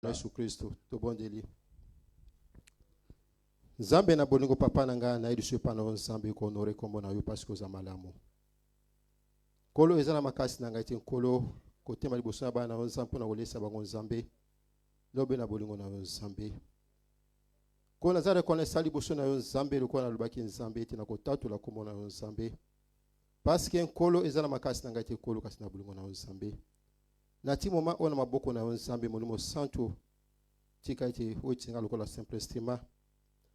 Yesu Kristo tobondeli. Nzambe na bolingo papa na nga na yesu pa na nzambe ko honore kombo na yo parce que za malamu. Kolo ezana makasi na nga eti kolo kotema liboso na bana nzambe pona kolesa bango nzambe. Lobe na bolingo na nzambe. Ko na za reconnaître liboso na yo nzambe loko na lubaki nzambe eti na kotatula kombo na yo nzambe. Parce que kolo ezana makasi na nga eti kolo kasi na bolingo na nzambe. Na ti moment ona maboko na yo nzambe molimo santo tika eti otinga lokola simple estima.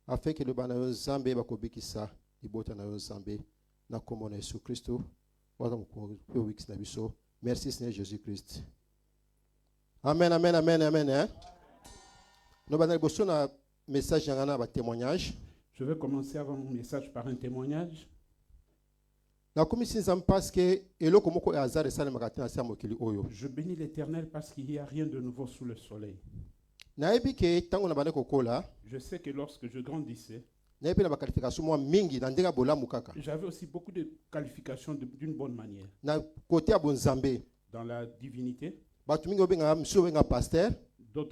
Afin que le bana yo nzambe bakobikisa ibota na yo nzambe na kombo na Yesu Kristo wata mko wikis na biso. Merci Seigneur Jésus-Christ. Amen, amen, amen, amen. Hein? Nous allons passer un message un témoignage. Je vais commencer avant mon message par un témoignage. Je bénis l'Éternel parce qu'il n'y a rien de nouveau sous le soleil. Je sais que lorsque je grandissais, j'avais aussi beaucoup de qualifications d'une bonne manière. Dans la divinité, d'autres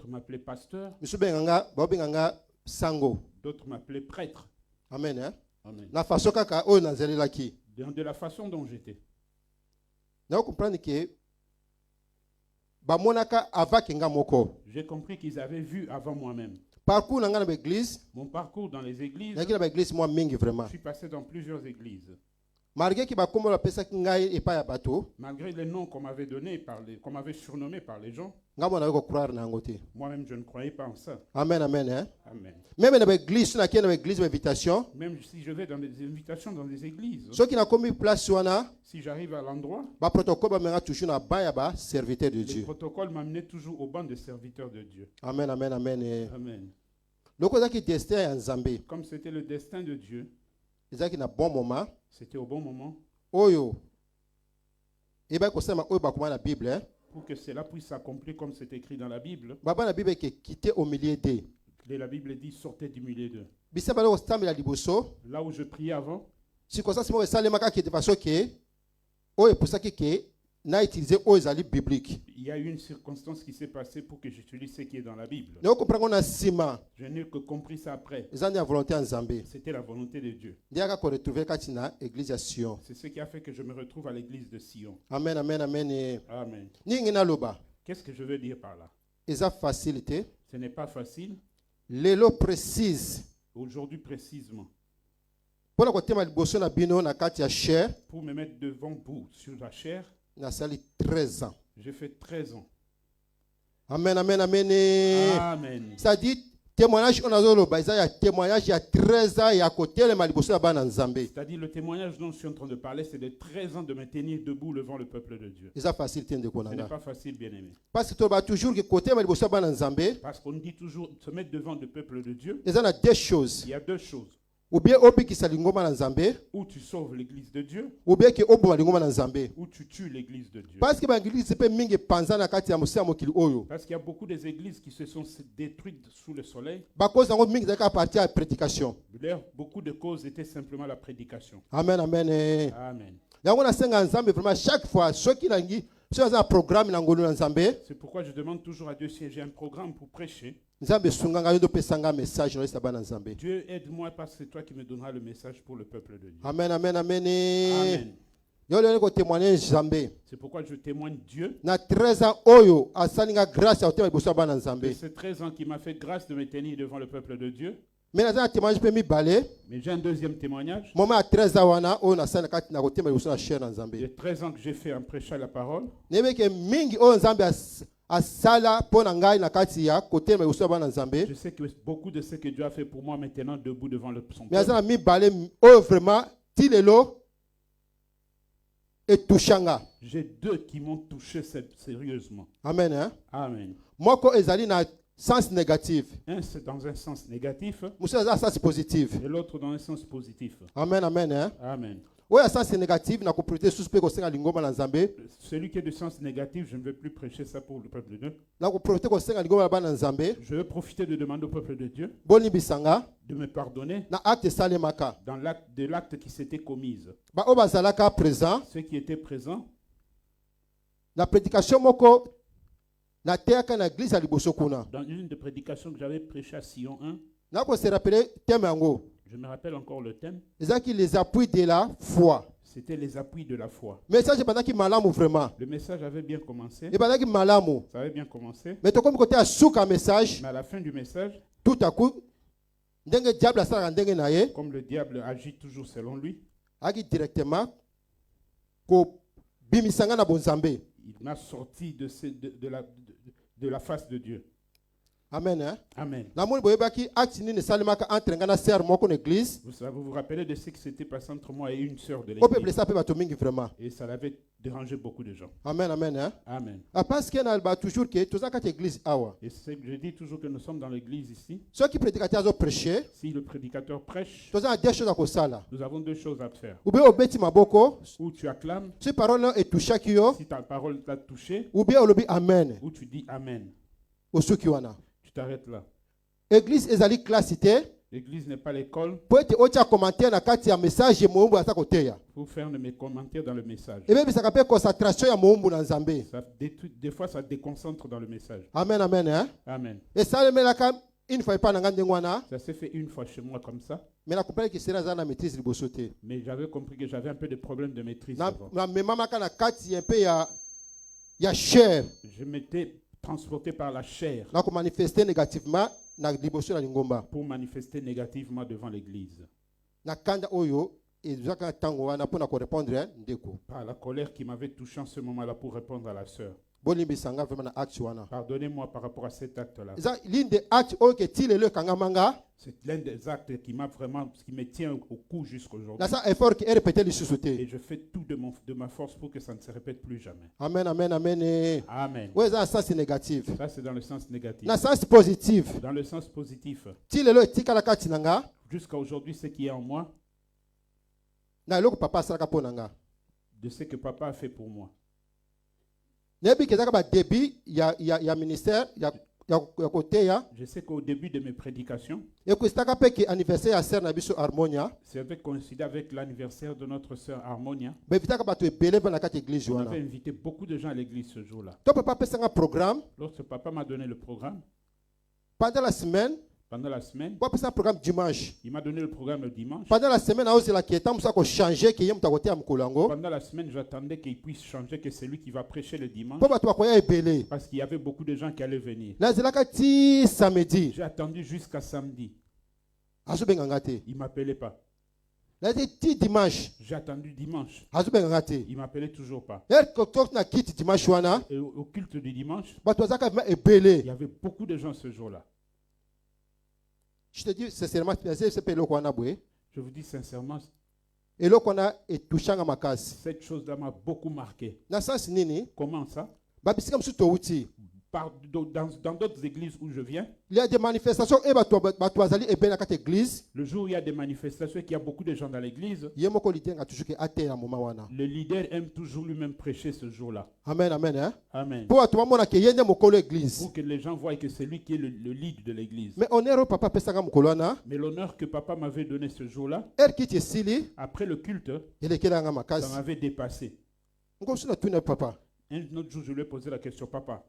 m'appelaient pasteur, d'autres m'appelaient prêtre. Amen. Hein? Amen. De la façon dont j'étais. J'ai compris qu'ils avaient vu avant moi-même. Mon parcours dans les églises, je suis passé dans plusieurs églises. Malgré les noms qu'on m'avait donnés, qu'on m'avait surnommé par les gens, moi-même je ne croyais pas en ça. Amen, amen. Hein? Amen. Même si je vais dans des invitations dans des églises, si j'arrive à l'endroit, le protocole m'amenait toujours au banc des serviteurs de Dieu. Amen, amen, amen. Amen. Comme c'était le destin de Dieu, c'était au bon moment pour que cela puisse s'accomplir comme c'est écrit dans la Bible. Et la Bible dit sortez du milieu d'eux. Là où je priais avant, il y a eu une circonstance qui s'est passée pour que j'utilise ce qui est dans la Bible. Je n'ai que compris ça après. C'était la volonté de Dieu. C'est ce qui a fait que je me retrouve à l'église de Sion. Amen, amen, amen. Amen. Qu'est-ce que je veux dire par là? Ce n'est pas facile. Lelo précise. Aujourd'hui précisément. Pour me mettre devant vous sur la chair, 13 ans. J'ai fait 13 ans. Amen, amen, amen. Amen. Ça dit témoignage on a témoignage il y a 13 ans et à côté le maliboso na bana nzambe. C'est-à-dire le témoignage dont je suis en train de parler, c'est de 13 ans de me tenir debout devant le peuple de Dieu. C'est facile de Ce n'est pas facile, bien-aimé. Parce que tu vas toujours que côté maliboso na bana nzambe. Parce qu'on dit toujours se mettre devant le peuple de Dieu. Il y a deux choses. Il y a deux choses. Ou bien où tu sauves l'église de Dieu, ou bien où tu tues l'église de Dieu. Parce qu'il y a beaucoup des églises qui se sont détruites sous le soleil. Beaucoup de causes étaient simplement la prédication. Amen, amen. Amen. Chaque fois, c'est pourquoi je demande toujours à Dieu si j'ai un programme pour prêcher. Dieu aide-moi parce que c'est toi qui me donneras le message pour le peuple de Dieu. Amen, amen, amen. Amen. C'est pourquoi je témoigne Dieu. C'est 13 ans qui m'a fait grâce de me tenir devant le peuple de Dieu. Mais j'ai un deuxième témoignage. Il y a 13 ans que j'ai fait en prêchant la parole. Je sais que beaucoup de ce que Dieu a fait pour moi maintenant debout devant son peuple. J'ai deux qui m'ont touché sérieusement. Amen. Hein? Amen. Sens négatif. Un c'est dans un sens négatif. Sens positif. Et l'autre dans un sens positif. Amen, amen. Hein? Amen. Celui qui est de sens négatif, je ne vais plus prêcher ça pour le peuple de Dieu. Je veux profiter de demander au peuple de Dieu de me pardonner dans l'acte qui s'était commis. Ceux qui étaient présents, la prédication Dans une des prédications que j'avais prêché à Sion 1, je me rappelle encore le thème. Les appuis de la foi. C'était les appuis de la foi. Le message avait bien commencé. Ça avait bien commencé. Mais à la fin du message, tout à coup, comme le diable agit toujours selon lui, directement, il m'a sorti de la face de Dieu. Amen. Hein? Amen. Vous vous rappelez de ce qui s'était passé entre moi et une sœur de l'église. Et ça l'avait dérangé beaucoup de gens. Amen, amen. Hein? Amen. Parce qu'il y a toujours que et c'est que je dis toujours que nous sommes dans l'église ici. Si le prédicateur prêche, nous avons deux choses à faire. Ou tu acclames, si ta parole t'a touché, ou tu dis Amen. Tu t'arrêtes là. L'église n'est pas l'école. Pour faire mes commentaires dans le message. Des fois, ça déconcentre dans le message. Amen, amen. Hein? Amen. Ça s'est fait une fois chez moi comme ça. Mais j'avais compris que j'avais un peu de problème de maîtrise. Je m'étais transporté par la chair pour manifester négativement devant l'église. Par la colère qui m'avait touché en ce moment-là pour répondre à la sœur. Pardonnez-moi par rapport à cet acte-là. C'est l'un des actes qui me tient au cou jusqu'aujourd'hui. Et je fais tout de ma force pour que ça ne se répète plus jamais. Amen, amen, amen. Amen. Ça c'est négatif. Ça c'est dans le sens négatif. Dans le sens positif. Dans le sens positif. Jusqu'à aujourd'hui, ce qui est en moi, de ce que papa a fait pour moi. Je sais qu'au début de mes prédications, c'était coïncidé avec l'anniversaire de notre sœur Harmonia. On avait invité beaucoup de gens à l'église ce jour-là. Lorsque papa m'a donné le programme, pendant la semaine, il m'a donné le programme le dimanche. Pendant la semaine, j'attendais qu'il puisse changer, que c'est lui qui va prêcher le dimanche. Parce qu'il y avait beaucoup de gens qui allaient venir. J'ai attendu jusqu'à samedi. Il ne m'appelait pas. J'ai attendu dimanche. Il ne m'appelait toujours pas. Et au culte du dimanche, il y avait beaucoup de gens ce jour-là. Je te dis sincèrement, je vous dis sincèrement, cette chose-là m'a beaucoup marqué. Comment ça? Dans d'autres églises où je viens, il y a des manifestations. Le jour où il y a des manifestations et qu'il y a beaucoup de gens dans l'église, le leader aime toujours lui-même prêcher ce jour-là. Amen, amen. Hein? Amen. Pour que les gens voient que c'est lui qui est le lead de l'église. Mais l'honneur que papa m'avait donné ce jour-là, après le culte, ça m'avait dépassé. Un autre jour, je lui ai posé la question, papa.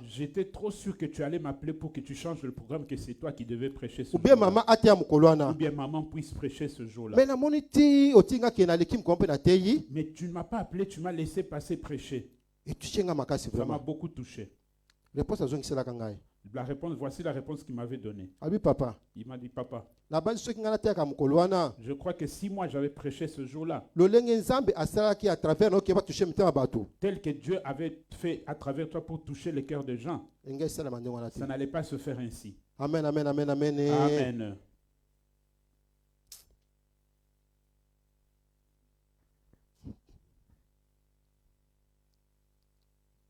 J'étais trop sûr que tu allais m'appeler pour que tu changes le programme, que c'est toi qui devais prêcher ce jour-là. Ou bien maman puisse prêcher ce jour-là. Mais tu ne m'as pas appelé, tu m'as laissé passer prêcher. Ça m'a beaucoup touché. Voici la réponse qu'il m'avait donnée. Il m'a dit, papa, je crois que si moi j'avais prêché ce jour-là, tel que Dieu avait fait à travers toi pour toucher le cœur des gens, ça n'allait pas se faire ainsi. Amen, amen, amen, amen. Amen.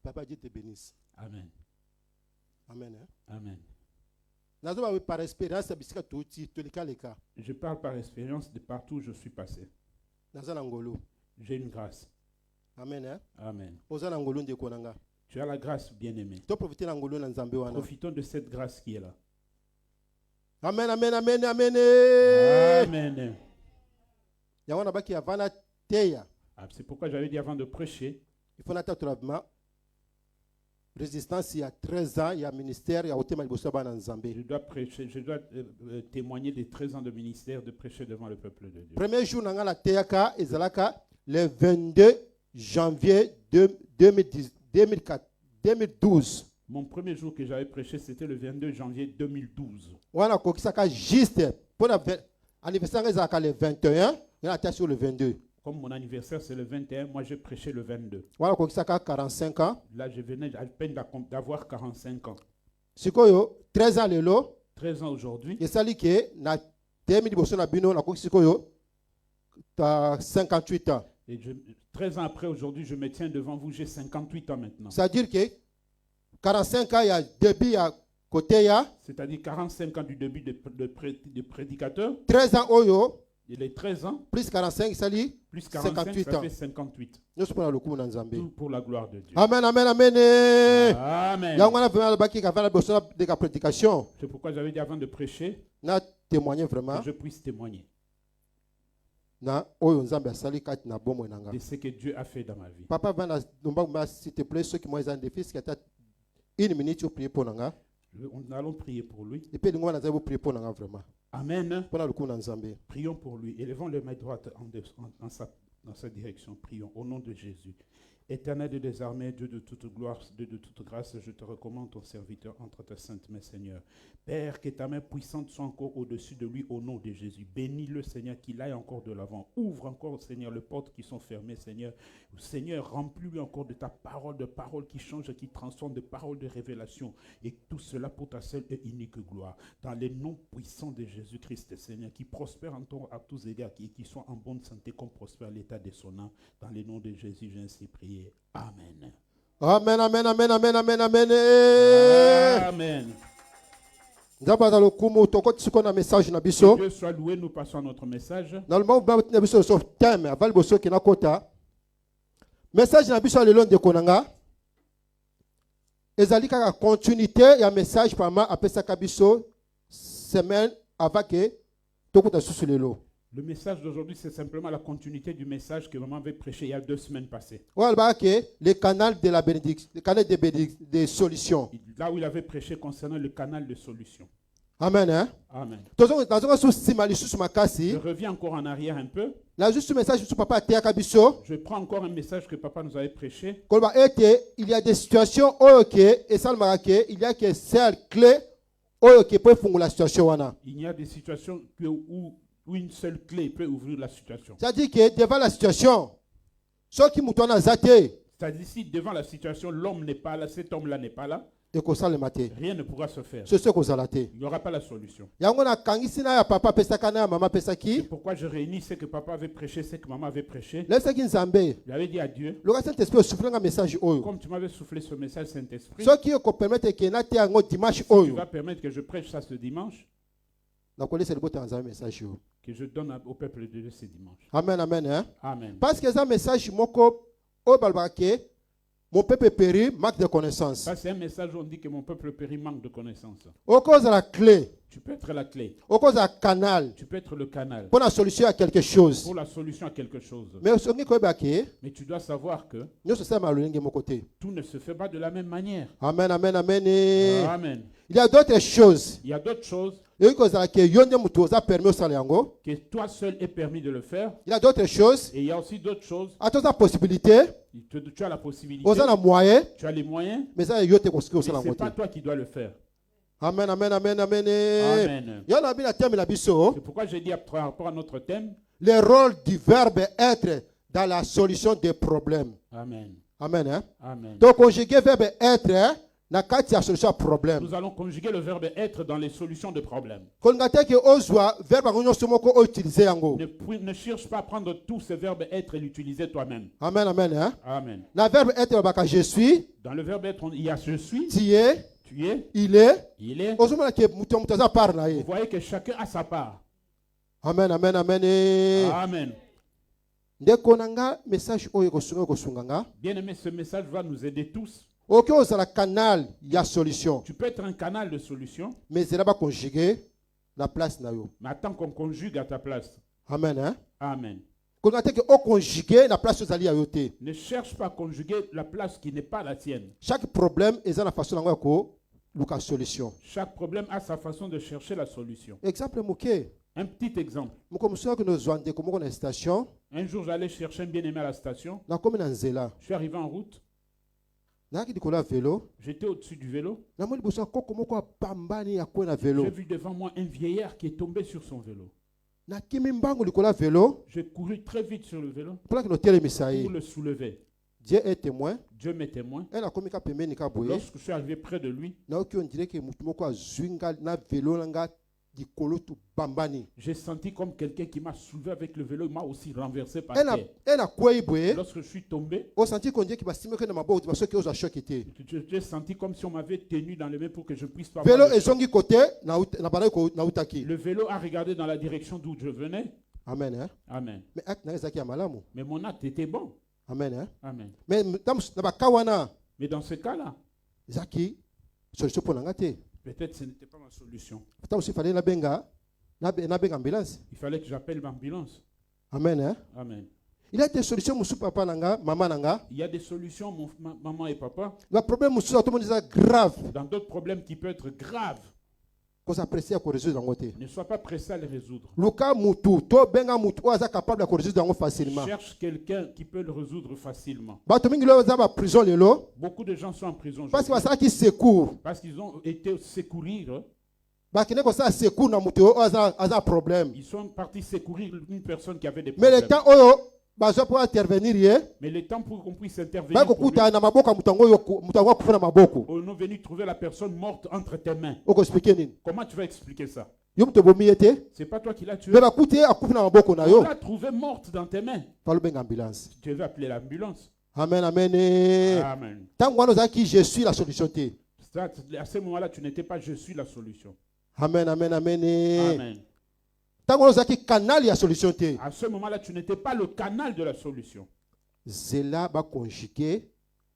Papa, Dieu te bénisse. Amen. Amen. Hein? Amen. Par expérience, je parle par expérience de partout où je suis passé. J'ai une grâce. Amen. Hein? Amen. Tu as la grâce, bien-aimé. Profitons de cette grâce qui est là. Amen, amen, amen, amen. Amen. Ah, c'est pourquoi j'avais dit avant de prêcher, Il faut naturellement résistance il y a 13 ans, il y a ministère, il y a Otema Liboso Bana Nzambe. Je dois prêcher, je dois témoigner des 13 ans de ministère, de prêcher devant le peuple de Dieu. Premier jour nanga la teyaka ezalaka le 22 janvier 2012. Mon premier jour que j'avais prêché, c'était le 22 janvier 2012. Wana kokisaka juste pour l'anniversaire ezalaka le 21, il y a sur le 22. Comme mon anniversaire c'est le 21, moi j'ai prêché le 22. Wana kokisaka 45 ans. Là je venais à peine d'avoir 45 ans. Sikoyo 13 ans lelo. 13 ans aujourd'hui. Et ça dit que na 2000 bosso na bino na kokisikoyo t'as 58 ans. Et 13 ans après aujourd'hui, je me tiens devant vous, j'ai 58 ans maintenant. C'est-à-dire que 45 ans il y a début à côté ya. C'est-à-dire 45 ans du début de prédicateur. 13 ans oyo. Et les 13 ans. Plus 45 ça dit. Plus 45 58 ça ans. fait 58. Nous sommes le coup Nzambe. Tout pour la gloire de Dieu. Amen, amen, amen. Amen. C'est pourquoi j'avais dit avant de prêcher, na témoigner vraiment. que je puisse témoigner Na oyo Nzambe asali kati na bomoi nanga. de ce que Dieu a fait dans ma vie. Papa va na s'il te plaît ceux qui m'ont des fils qui attendent une minute pour prier pour nanga. Nous allons prier pour lui. Et puis nous allons prier pour nanga vraiment. Amen. Pour le coup Nzambe. Prions pour lui. Élevons les mains droites dans sa direction. Prions au nom de Jésus. Éternel de des armées, Dieu de toute gloire, Dieu de toute grâce, je te recommande ton serviteur entre tes saintes mains, Seigneur. Père, que ta main puissante soit encore au-dessus de lui au nom de Jésus. Bénis-le, Seigneur, qu'il aille encore de l'avant. Ouvre encore, Seigneur, les portes qui sont fermées, Seigneur. Seigneur, remplis-lui encore de ta parole, de paroles qui changent, qui transforment, de paroles de révélation. Et tout cela pour ta seule et unique gloire. Dans les noms puissants de Jésus-Christ, Seigneur, qui prospère encore à tous égards, qui soit en bonne santé, comme prospère l'état de son âme. Dans les noms de Jésus, j'ai ainsi prié. Amen. Amen, amen, amen, amen, amen, amen. Amen. Que Dieu soit loué, nous passons à notre message. Message na biso lelo ndeko nanga. Ezali kaka continuité ya message pama apesaka biso semaine avant que tokuta susu lelo. Le message d'aujourd'hui, c'est simplement la continuité du message que maman avait prêché il y a 2 semaines passées. Le canal de la bénédiction, le canal des solutions. Là où il avait prêché concernant le canal de solutions. Amen. Hein? Amen. Je reviens encore en arrière un peu. Je prends encore un message que papa nous avait prêché. Il y a des situations il y a que celle clé qui peut faire la situation. Il y a des situations où une seule clé peut ouvrir la situation. C'est-à-dire que devant la situation, ceux qui m'ont c'est-à-dire si devant la situation, l'homme n'est pas là, cet homme-là n'est pas là, rien ne pourra se faire. Il n'y aura pas la solution. C'est pourquoi je réunis ce que papa avait prêché, ce que maman avait prêché. Il avait dit à Dieu, comme tu m'avais soufflé ce message, Saint-Esprit, si tu vas permettre que je prêche ça ce dimanche, que je donne au peuple de Dieu ce dimanche. Amen, amen. Hein? Amen. Parce que c'est un message mon peuple périt, manque de connaissances. C'est un message où on dit que mon peuple périt, manque de connaissances. Au cause de la clé. Tu peux être la clé. Au cause de la canal. Tu peux être le canal. Pour la solution à quelque chose. Pour la solution à quelque chose. Mais tu dois savoir que tout ne se fait pas de la même manière. Amen, amen, amen. Amen. Il y a d'autres choses. Il y a d'autres choses que toi seul est permis de le faire. Il y a d'autres choses. Et il y a aussi d'autres choses. Tu as la possibilité. Tu as la possibilité. Tu as les moyens. Mais ce n'est pas toi qui dois le faire. Amen, amen, amen, amen. Amen. C'est pourquoi j'ai dit par rapport à notre thème. Le rôle du verbe être dans la solution des problèmes. Amen. Amen. Hein? Amen. Donc conjuguer verbe être solution à problème. Nous allons conjuguer le verbe être dans les solutions de problèmes. Ne cherche pas à prendre tout ce verbe être et l'utiliser toi-même. Amen, amen. Hein? Amen. Le verbe être, je suis. Dans le verbe être, il y a je suis. Tu es. Tu es. Il est. Il est. Vous voyez que chacun a sa part. Amen, amen, amen. Amen. Bien aimé, ce message va nous aider tous. Canal, il y a solution. Tu peux être un canal de solution. Mais c'est là-bas conjuguer la place. Mais attends qu'on conjugue à ta place. Amen. Hein? Amen. Ne cherche pas à conjuguer la place qui n'est pas la tienne. Chaque problème est dans la façon dont la solution. Chaque problème a sa façon de chercher la solution. Exemple un petit exemple. Un jour, j'allais chercher un bien-aimé à la station. Je suis arrivé en route. J'étais au-dessus du vélo. J'ai vu devant moi un vieillard qui est tombé sur son vélo. J'ai couru très vite sur le vélo pour le soulever. Dieu est témoin. Dieu m'est témoin. Lorsque je suis arrivé près de lui, j'ai senti comme quelqu'un qui m'a soulevé avec le vélo, il m'a aussi renversé par terre. Lorsque je suis tombé, j'ai senti comme si on m'avait tenu dans les mains pour que je puisse pas voir le vélo a regardé dans la direction d'où je venais. Amen. Hein? Amen. Mais mon acte était bon. Amen. Hein? Amen. Mais dans ce cas-là, peut-être ce n'était pas ma solution. Il fallait que j'appelle l'ambulance. Amen. Hein? Amen. Il y a des solutions, papa nanga, maman nanga. Il y a des solutions, maman et papa. Le problème, grave. Dans d'autres problèmes qui peuvent être graves. Ne sois pas pressé à les résoudre. Cherche quelqu'un qui peut le résoudre facilement. Beaucoup de gens sont en prison parce qu'ils ont été secourir. Ils sont partis secourir une personne qui avait des problèmes. Mais le temps pour qu'on puisse intervenir, on est venu trouver la personne morte entre tes mains. Comment tu vas expliquer ça? C'est pas toi qui l'as tué. On l'a trouvé morte dans tes mains. Tu veux appeler l'ambulance. Amen, amen. Amen. Je suis la solution. À ce moment-là, tu n'étais pas je suis la solution. Amen, amen, amen. Amen. À ce moment-là, tu n'étais pas le canal de la solution. Zela va conjuguer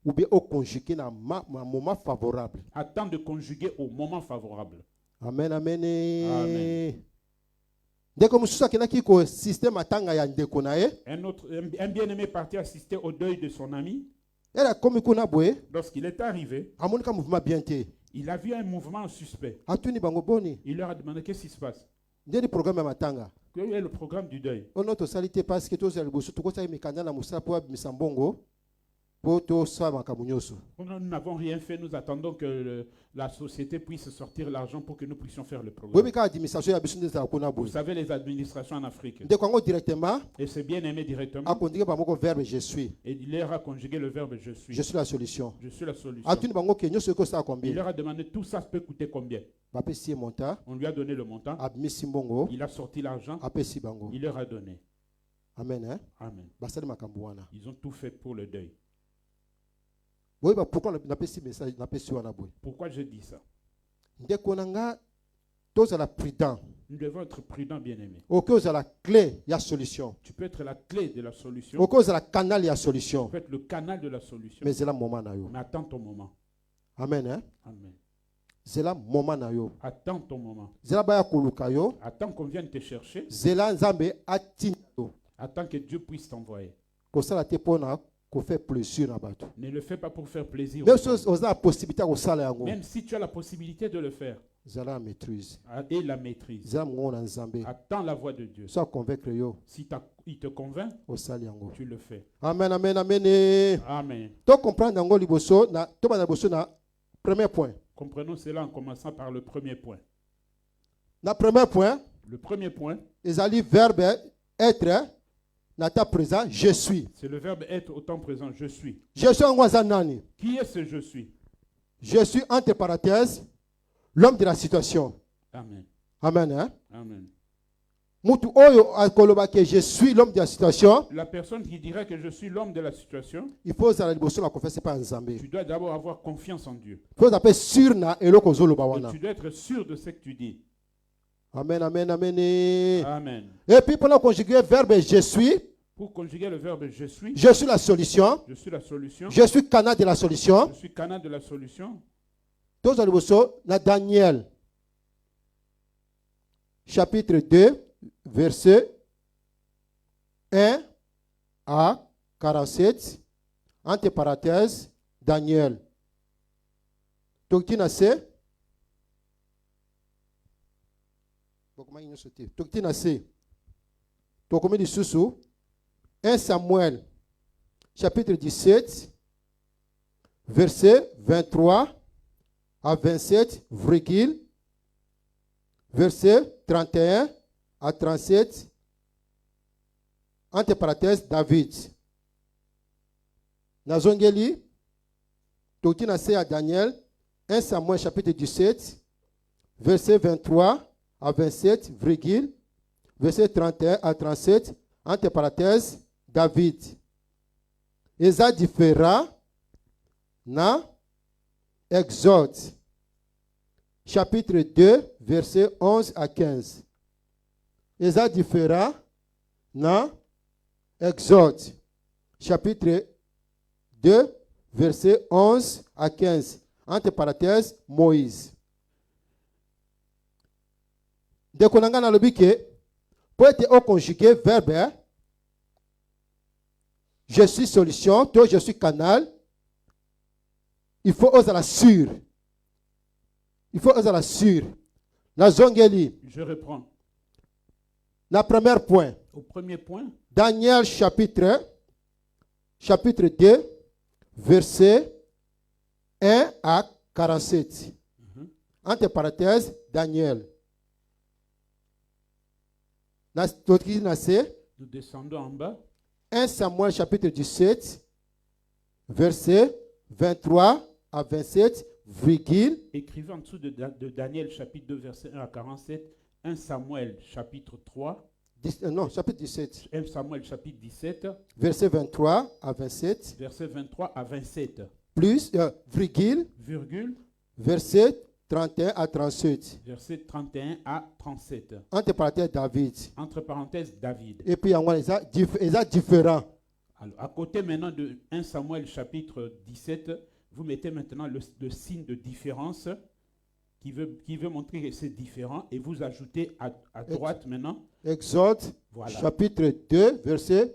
ou bien au conjuguer dans un moment favorable. Attends de conjuguer au moment favorable. Amen, amen. Amen. Un bien-aimé parti assister au deuil de son ami. Lorsqu'il est arrivé, il a vu un mouvement suspect. Il leur a demandé qu'est-ce qui se passe. Quel est le programme du deuil? Nous n'avons rien fait, nous attendons que la société puisse sortir l'argent pour que nous puissions faire le programme. Vous savez, les administrations en Afrique. Et c'est bien aimé directement. Et il leur a conjugué le verbe je suis. Je suis la solution. Je suis la solution. Il leur a demandé tout ça peut coûter combien. On lui a donné le montant. Il a sorti l'argent. Il leur a donné. Amen. Hein? Amen. Ils ont tout fait pour le deuil. Pourquoi je dis ça? Nous devons être prudents, bien-aimés. Tu peux être la clé de la solution. Tu peux être le canal de la solution. Mais attends ton moment. Amen. Hein? Amen. Attends ton moment. Attends qu'on vienne te chercher. Attends que Dieu puisse t'envoyer. Ne le fais pas pour faire plaisir. Même si tu as la possibilité de le faire. Et la maîtrise. Attends la voix de Dieu. Si il te convainc, tu le fais. Amen, amen, amen. Amen. Premier point. Comprenons cela en commençant par le premier point. Le premier point. Verbe être. Nata présent, je suis. C'est le verbe être au temps présent, je suis. Je suis en Wazanani. Qui est ce je suis? Je suis entre parenthèses l'homme de la situation. Amen. Amen. Hein? Amen. Je suis l'homme de la situation. La personne qui dirait que je suis l'homme de la situation, il faut pas tu dois d'abord avoir confiance en Dieu. Tu dois être sûr de ce que tu dis. Amen, amen, amen. Amen. Et puis pour conjuguer le verbe je suis. Pour conjuguer le verbe je suis la solution. Je suis la solution. Je suis canal de la solution. Je suis canal de la solution. Dans Daniel, chapitre 2, verset 1 à 47, entre parenthèses, Daniel. Toktina C. Toktina C. Tokome di Susu. 1 Samuel, chapitre 17, verset 23 à 27, virgule, verset 31 à 37, entre parenthèses, David. Nazongeli, Tokina C à Daniel, 1 Samuel, chapitre 17, verset 23 à 27, virgule, verset 31 à 37, entre parenthèses, David. Eza différent na Exode, chapitre 2, verset 11 à 15. Eza différent na Exode, chapitre 2, verset 11 à 15. Entre parenthèses, Moïse. Dès qu'on a le biquet, pour être au conjugué verbe, je suis solution, toi je suis canal. Il faut oser la sûre. Il faut oser la sûre. La zongeli. Je reprends. La première point. Au premier point. Daniel chapitre 2, verset 1 à 47. Entre parenthèses, Daniel. Nous descendons en bas. 1 Samuel chapitre 17, verset 23 à 27, virgule. Écrivez en dessous de Daniel chapitre 2, verset 1 à 47, 1 Samuel chapitre 3. Non, chapitre 17. 1 Samuel chapitre 17. Verset 23 à 27. Verset 23 à 27. Plus, virgule. Verset 31 à 37. Verset 31 à 37. Entre parenthèses, David. Entre parenthèses, David. Et puis, il y a différent. Alors, à côté maintenant de 1 Samuel chapitre 17, vous mettez maintenant le signe de différence qui veut montrer que c'est différent et vous ajoutez à droite maintenant. Exode, voilà. Chapitre 2, verset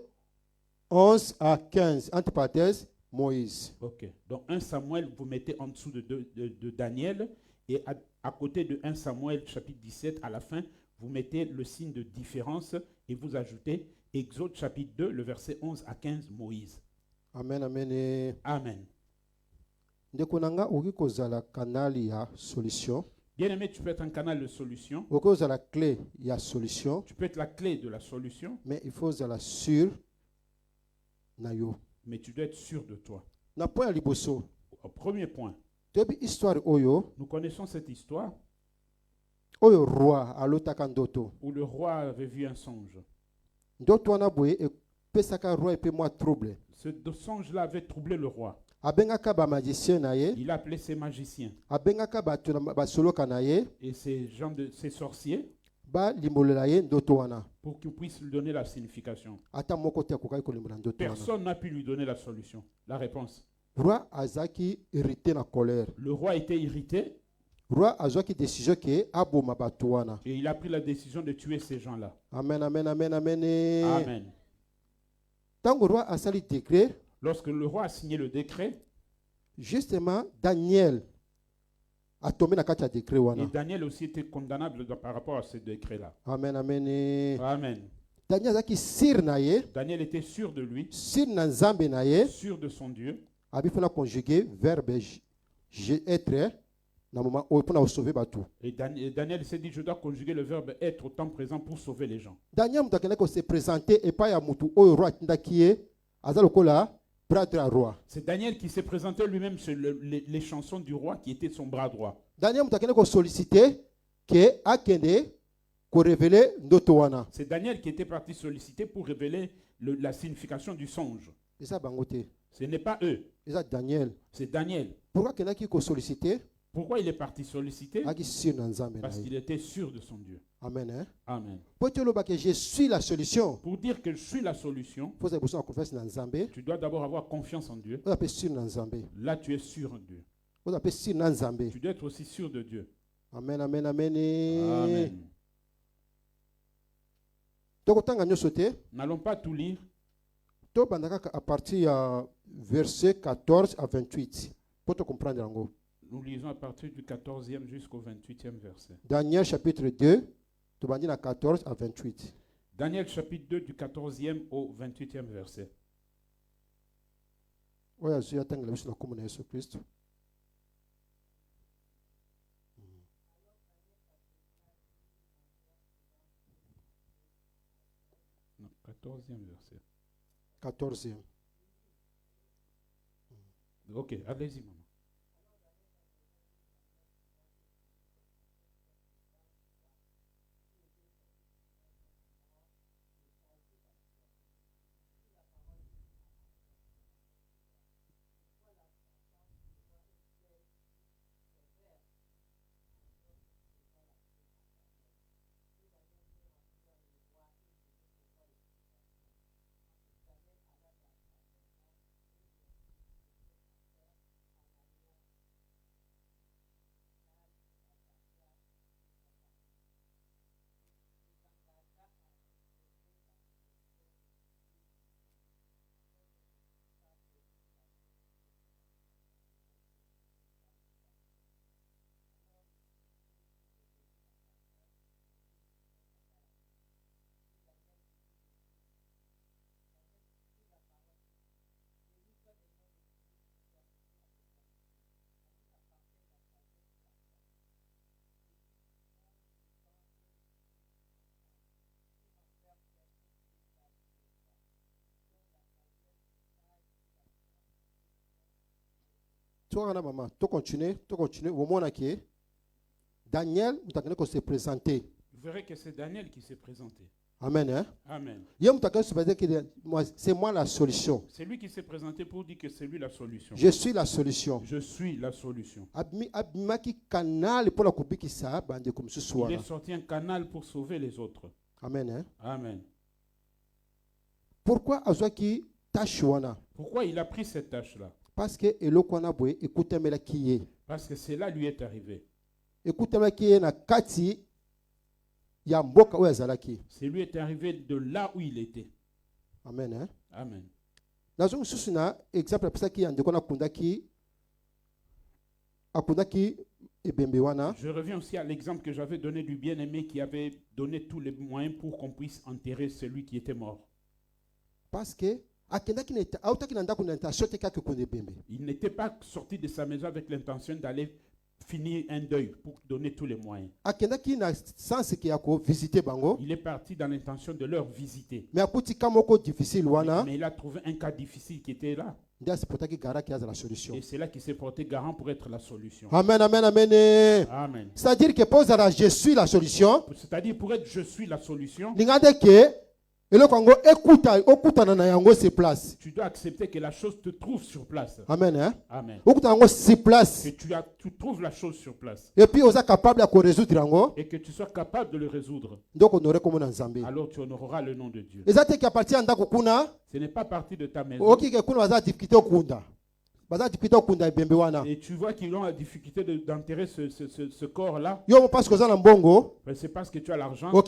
11 à 15. Entre parenthèses, Moïse. Ok. Donc 1 Samuel, vous mettez en dessous de Daniel et à côté de 1 Samuel chapitre 17, à la fin, vous mettez le signe de différence et vous ajoutez Exode chapitre 2, le verset 11 à 15, Moïse. Amen, amen. Amen. Solution. Bien-aimé, tu peux être un canal de solution. La clé, il y a solution. Tu peux être la clé de la solution. Mais il faut être sûr. Mais tu dois être sûr de toi. Au premier point. Nous connaissons cette histoire. Où le roi avait vu un songe. Ce songe-là avait troublé le roi. Il a appelé ses magiciens. Et ces sorciers. Pour qu'ils puissent lui donner la signification. Personne n'a pu lui donner la solution, la réponse. Le roi était irrité. Et il a pris la décision de tuer ces gens-là. Amen, amen, amen, amen. Amen. Lorsque le roi a signé le décret, justement, Daniel a tombé dans le décret. Et Daniel aussi était condamnable par rapport à ce décret-là. Amen, amen. Amen. Daniel était sûr de lui, sûr de son Dieu. Il faut conjuguer verbe être pour sauver tout. Et Daniel s'est dit, je dois conjuguer le verbe être au temps présent pour sauver les gens. Daniel s'est présenté et pas à Moutou au roi qui est roi. C'est Daniel qui s'est présenté lui-même sur les chansons du roi qui était son bras droit. Daniel a sollicité que Akende révéler Ndotowana. C'est Daniel qui était parti solliciter pour révéler la signification du songe. Ce n'est pas eux. C'est Daniel. Pourquoi sollicité? Pourquoi il est parti solliciter? Parce qu'il était sûr de son Dieu. Amen. Hein? Amen. Pour dire que je suis la solution. Pour dire que je suis la solution, tu dois d'abord avoir confiance en Dieu. Là, tu es sûr en Dieu. Tu dois être aussi sûr de Dieu. Amen, amen, amen. Amen. N'allons pas tout lire. À partir verset 14 à 28. Pour te comprendre. Nous lisons à partir du 14e jusqu'au 28e verset. Daniel chapitre 2, 14 à 28. Daniel chapitre 2 du 14e au 28e verset. Oui, je attends la mission de Jésus Christ. Non, 14e verset. 14e. Ok, allez-y, maman. Maman, tu continues. Au moment où Daniel s'est présenté. Vous verrez que c'est Daniel qui s'est présenté. Amen. Hein? Amen. C'est moi la solution. C'est lui qui s'est présenté pour dire que c'est lui la solution. Je suis la solution. Je suis la solution. Il est sorti un canal pour sauver les autres. Amen. Hein? Amen. Pourquoi il a pris cette tâche-là? Parce que cela lui est arrivé. C'est lui est arrivé de là où il était. Amen. Hein? Amen. Je reviens aussi à l'exemple que j'avais donné du bien-aimé qui avait donné tous les moyens pour qu'on puisse enterrer celui qui était mort. Parce que il n'était pas sorti de sa maison avec l'intention d'aller finir un deuil pour donner tous les moyens. Il est parti dans l'intention de leur visiter. Mais il a trouvé un cas difficile qui était là. Et c'est là qu'il s'est porté garant pour être la solution. Amen, amen, amen. Amen. C'est-à-dire que pour être je suis la solution. C'est-à-dire pour être je suis la solution. Tu dois accepter que la chose te trouve sur place. Amen. Hein? Amen. Que tu trouves la chose sur place. Et puis, et que tu sois capable de le résoudre. Alors tu honoreras le nom de Dieu. Ce n'est pas parti de ta maison. Et tu vois qu'ils ont la difficulté d'enterrer ce corps-là. C'est parce que tu as l'argent. Tu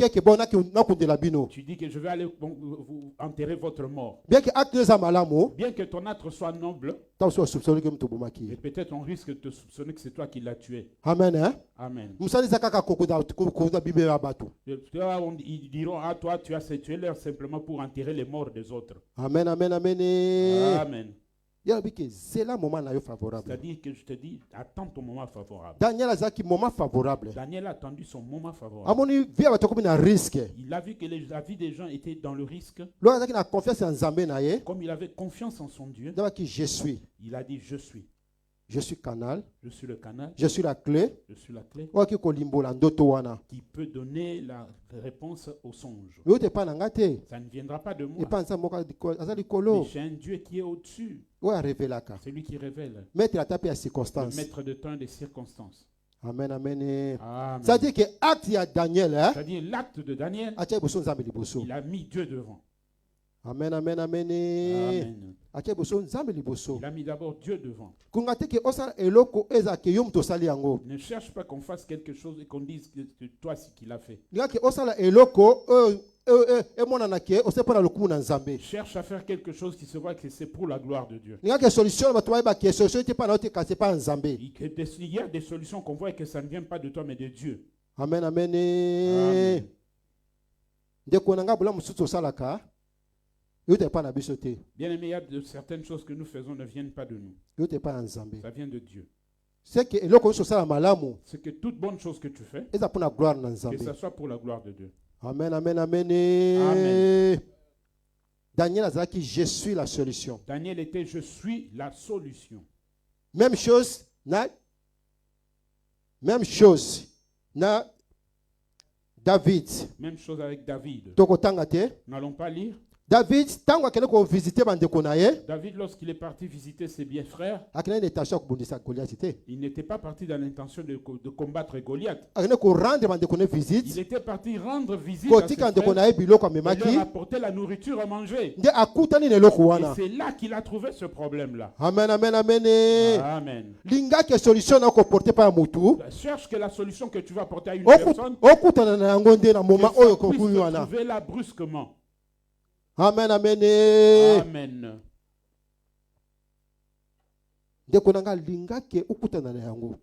dis que je vais aller vous enterrer votre mort. Bien que ton acte soit noble, et peut-être on risque de te soupçonner que c'est toi qui l'as tué. Amen. Hein? Amen. Ils diront, ah toi tu as tué l'heure simplement pour enterrer les morts des autres. Amen, amen, amen. Amen. C'est le moment favorable. C'est-à-dire que je te dis, attends ton moment favorable. Daniel a moment favorable. Daniel a attendu son moment favorable. Il a vu que la vie des gens était dans le risque. Comme il avait confiance en son Dieu, il a dit je suis. Je suis canal. Je suis le canal. Je suis la clé. Je suis la clé. Qui peut donner la réponse au songe. Ça ne viendra pas de moi. Mais j'ai un Dieu qui est au-dessus. C'est lui qui révèle. Le maître de temps et des circonstances. Amen, amen. Amen. C'est-à-dire que l'acte de Daniel, c'est-à-dire l'acte de Daniel, il a mis Dieu devant. Amen, amen, amen. Amen. Il a mis d'abord Dieu devant. Ne cherche pas qu'on fasse quelque chose et qu'on dise que toi c'est qu'il a fait. Cherche à faire quelque chose qui se voit que c'est pour la gloire de Dieu. Il y a des solutions qu'on voit que ça ne vient pas de toi mais de Dieu. Amen, amen. Amen. Bien aimé, il y a de certaines choses que nous faisons ne viennent pas de nous. Ça vient de Dieu. C'est que toute bonne chose que tu fais, que ce soit pour la gloire de Dieu. Amen, amen, amen. Amen. Daniel a dit, je suis la solution. Daniel était, je suis la solution. Même chose, David. Même chose avec David. N'allons pas lire. David, lorsqu'il est parti visiter ses bien frères, il n'était pas parti dans l'intention de combattre Goliath. Il était parti rendre visite à ses frères et leur apporter la nourriture à manger. Et c'est là qu'il a trouvé ce problème-là. Amen, amen, amen. Amen. Cherche que la solution que tu vas apporter à une personne, trouver-la brusquement. Amen, amen. Amen.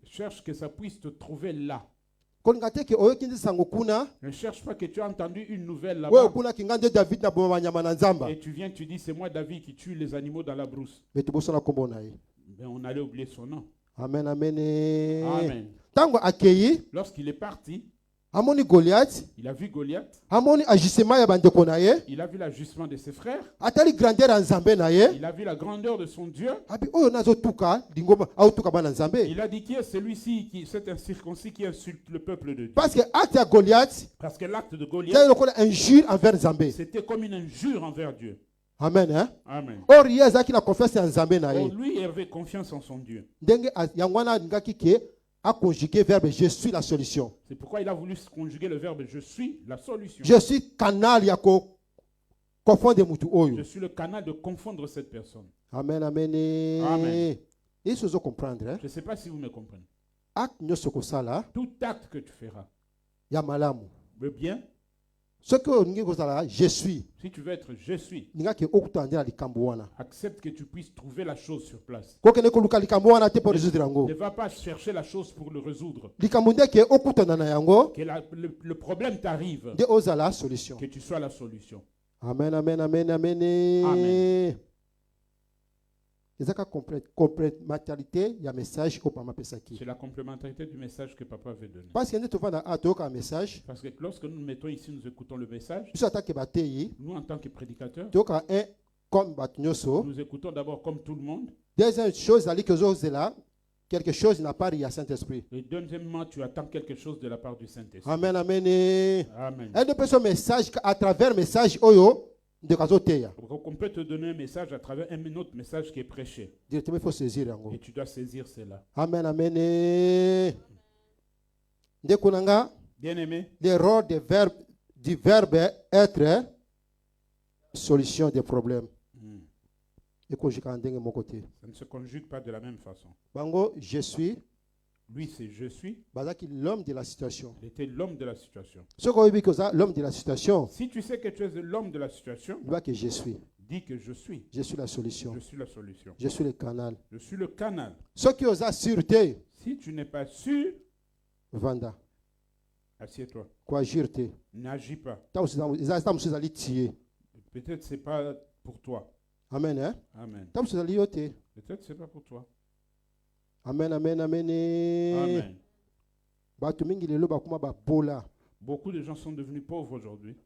Cherche que ça puisse te trouver là. Ne cherche pas que tu as entendu une nouvelle là-bas. Et tu viens, tu dis, c'est moi David qui tue les animaux dans la brousse. Mais on allait oublier son nom. Amen, amen. Amen. Lorsqu'il est parti, il a vu Goliath. Il a vu l'ajustement de ses frères. Il a vu la grandeur de son Dieu. Il a dit, qui est celui-ci, cet incirconcis qui insulte le peuple de Dieu? Parce que l'acte de Goliath, c'était comme une injure envers Dieu. Amen. Hein? Amen. Or, lui, il avait confiance en son Dieu. A conjugué le verbe je suis la solution. C'est pourquoi il a voulu conjuguer le verbe je suis la solution. Je suis canal je suis le canal de confondre cette personne. Amen, amen. Amen. Et ce comprendre. Je ne sais pas si vous me comprenez. Tout acte que tu feras. Le bien. Ce que je suis. Si tu veux être je suis. Accepte que tu puisses trouver la chose sur place. Ne va pas chercher la chose pour le résoudre. Que le problème t'arrive. Que tu sois la solution. Amen, amen, amen, amen. Amen. C'est la complémentarité du message que papa veut donner. Parce que lorsque nous nous mettons ici, nous écoutons le message. Nous, en tant que prédicateurs, nous écoutons d'abord comme tout le monde. Deuxième chose, quelque chose n'a pas à Saint-Esprit. Et deuxièmement, tu attends quelque chose de la part du Saint-Esprit. Amen, amen. Amen. Un message à travers le message on peut te donner un message à travers un autre message qui est prêché. Directement, il faut saisir. Et tu dois saisir cela. Amen, amen. Bien aimé. Le rôle du verbe être solution des problèmes. Ça ne se conjugue pas de la même façon. Je suis. Lui, c'est je suis. L'homme de la situation. Il était l'homme de la situation. L'homme de la situation. Si tu sais que tu es l'homme de la situation, que je suis. Dis que je suis. Je suis la solution. Je suis la solution. Je suis le canal. Je suis le canal. Ce qui osa sûreté. Si tu n'es pas sûr, Vanda. Assieds-toi. N'agis pas. Peut-être c'est pas pour toi. Amen. Hein? Amen. Peut-être c'est pas pour toi. Amen, amen, amen. Amen. Beaucoup de gens sont devenus pauvres aujourd'hui.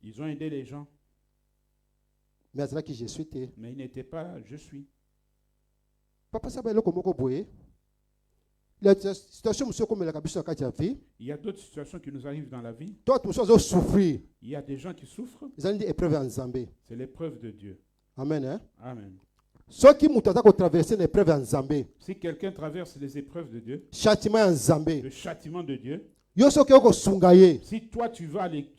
Ils ont aidé les gens. Mais ils n'étaient pas je suis. Il y a d'autres situations qui nous arrivent dans la vie. Il y a des gens qui souffrent. C'est l'épreuve de Dieu. Amen. Hein? Amen. Si quelqu'un traverse les épreuves de Dieu, le châtiment de Dieu, si toi tu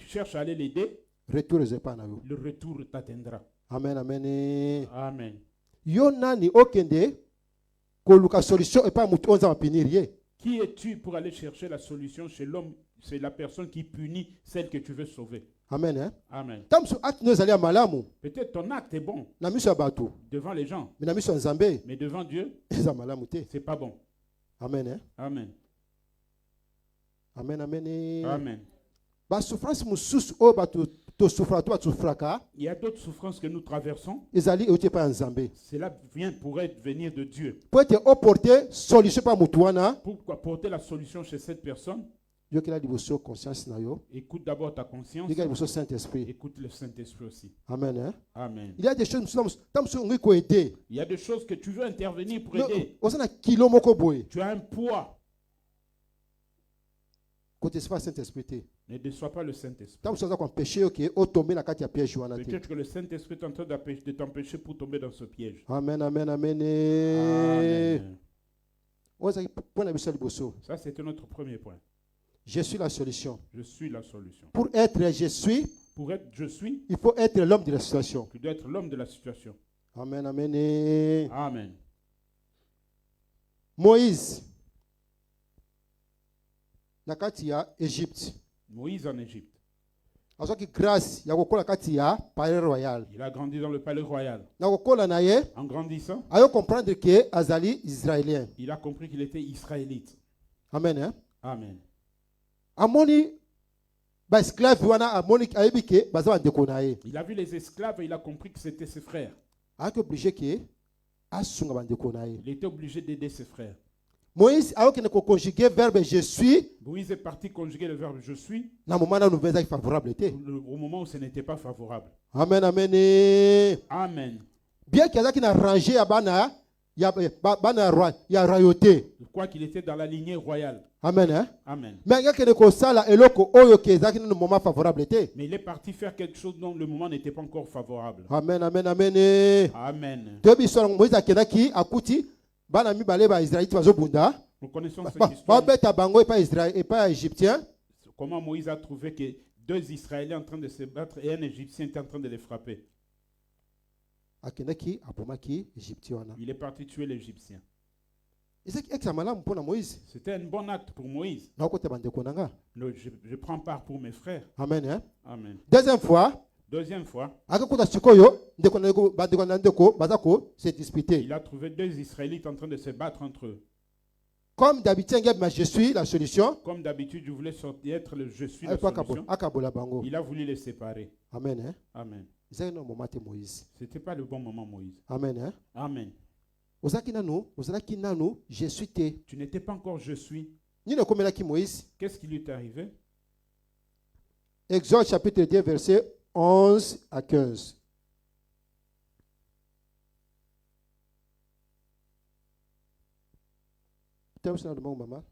cherches à aller l'aider, le retour t'atteindra. Amen, amen. Amen. Yo nani okende koluka solution et pas mutu onza mapinir. Qui es-tu pour aller chercher la solution chez l'homme? C'est la personne qui punit celle que tu veux sauver. Amen. Hein? Amen. Peut-être ton acte est bon devant les gens. Mais devant Dieu, c'est pas bon. Amen. Hein? Amen. Amen, amen. Amen. Il y a d'autres souffrances que nous traversons. Cela pourrait venir de Dieu. Pour apporter la solution chez cette personne. Écoute d'abord ta conscience. Écoute le Saint-Esprit aussi. Amen. Hein? Amen. Il y a des choses que tu veux intervenir pour aider. Tu as un poids. Ne déçois pas le Saint-Esprit. Peut-être que le Saint-Esprit est en train de t'empêcher pour tomber dans ce piège. Amen, amen, amen. Amen. Ça, c'était notre premier point. Je suis la solution. Je suis la solution. Pour être je suis, il faut être l'homme de la situation. Tu dois être l'homme de la situation. Amen, amen. Amen. Moïse. Nakatia, Égypte. Moïse en Égypte. Il a grandi dans le palais royal. En grandissant, il a compris qu'il était israélite. Amen. Hein? Amen. Il a vu les esclaves et il a compris que c'était ses frères. Il était obligé d'aider ses frères. Moïse a conjugué le verbe je suis. Moïse est parti conjuguer le verbe je suis. Au moment où ce n'était pas favorable. Amen, amen. Amen. Bien qu'il y ait rangé à il y a royauté. Je crois qu'il était dans la lignée royale. Amen. Hein? Amen. Mais il est parti faire quelque chose dont le moment n'était pas encore favorable. Amen, amen, amen. Amen. Nous connaissons cette histoire. Comment Moïse a trouvé que deux Israéliens en train de se battre et un Égyptien était en train de les frapper. Il est parti tuer l'Égyptien. C'était un bon acte pour Moïse. Je prends part pour mes frères. Amen. Hein? Amen. Deuxième fois, il a trouvé deux Israélites en train de se battre entre eux. Comme d'habitude, je suis la solution. Comme d'habitude, je voulais être le je suis la solution. Il a voulu les séparer. Amen. Hein? Amen. Ce n'était pas le bon moment, Moïse. Amen. Hein? Amen. Je suis té. Tu n'étais pas encore je suis. Qu'est-ce qui lui est arrivé? Exode chapitre 2, verset 11 à 15. Maman.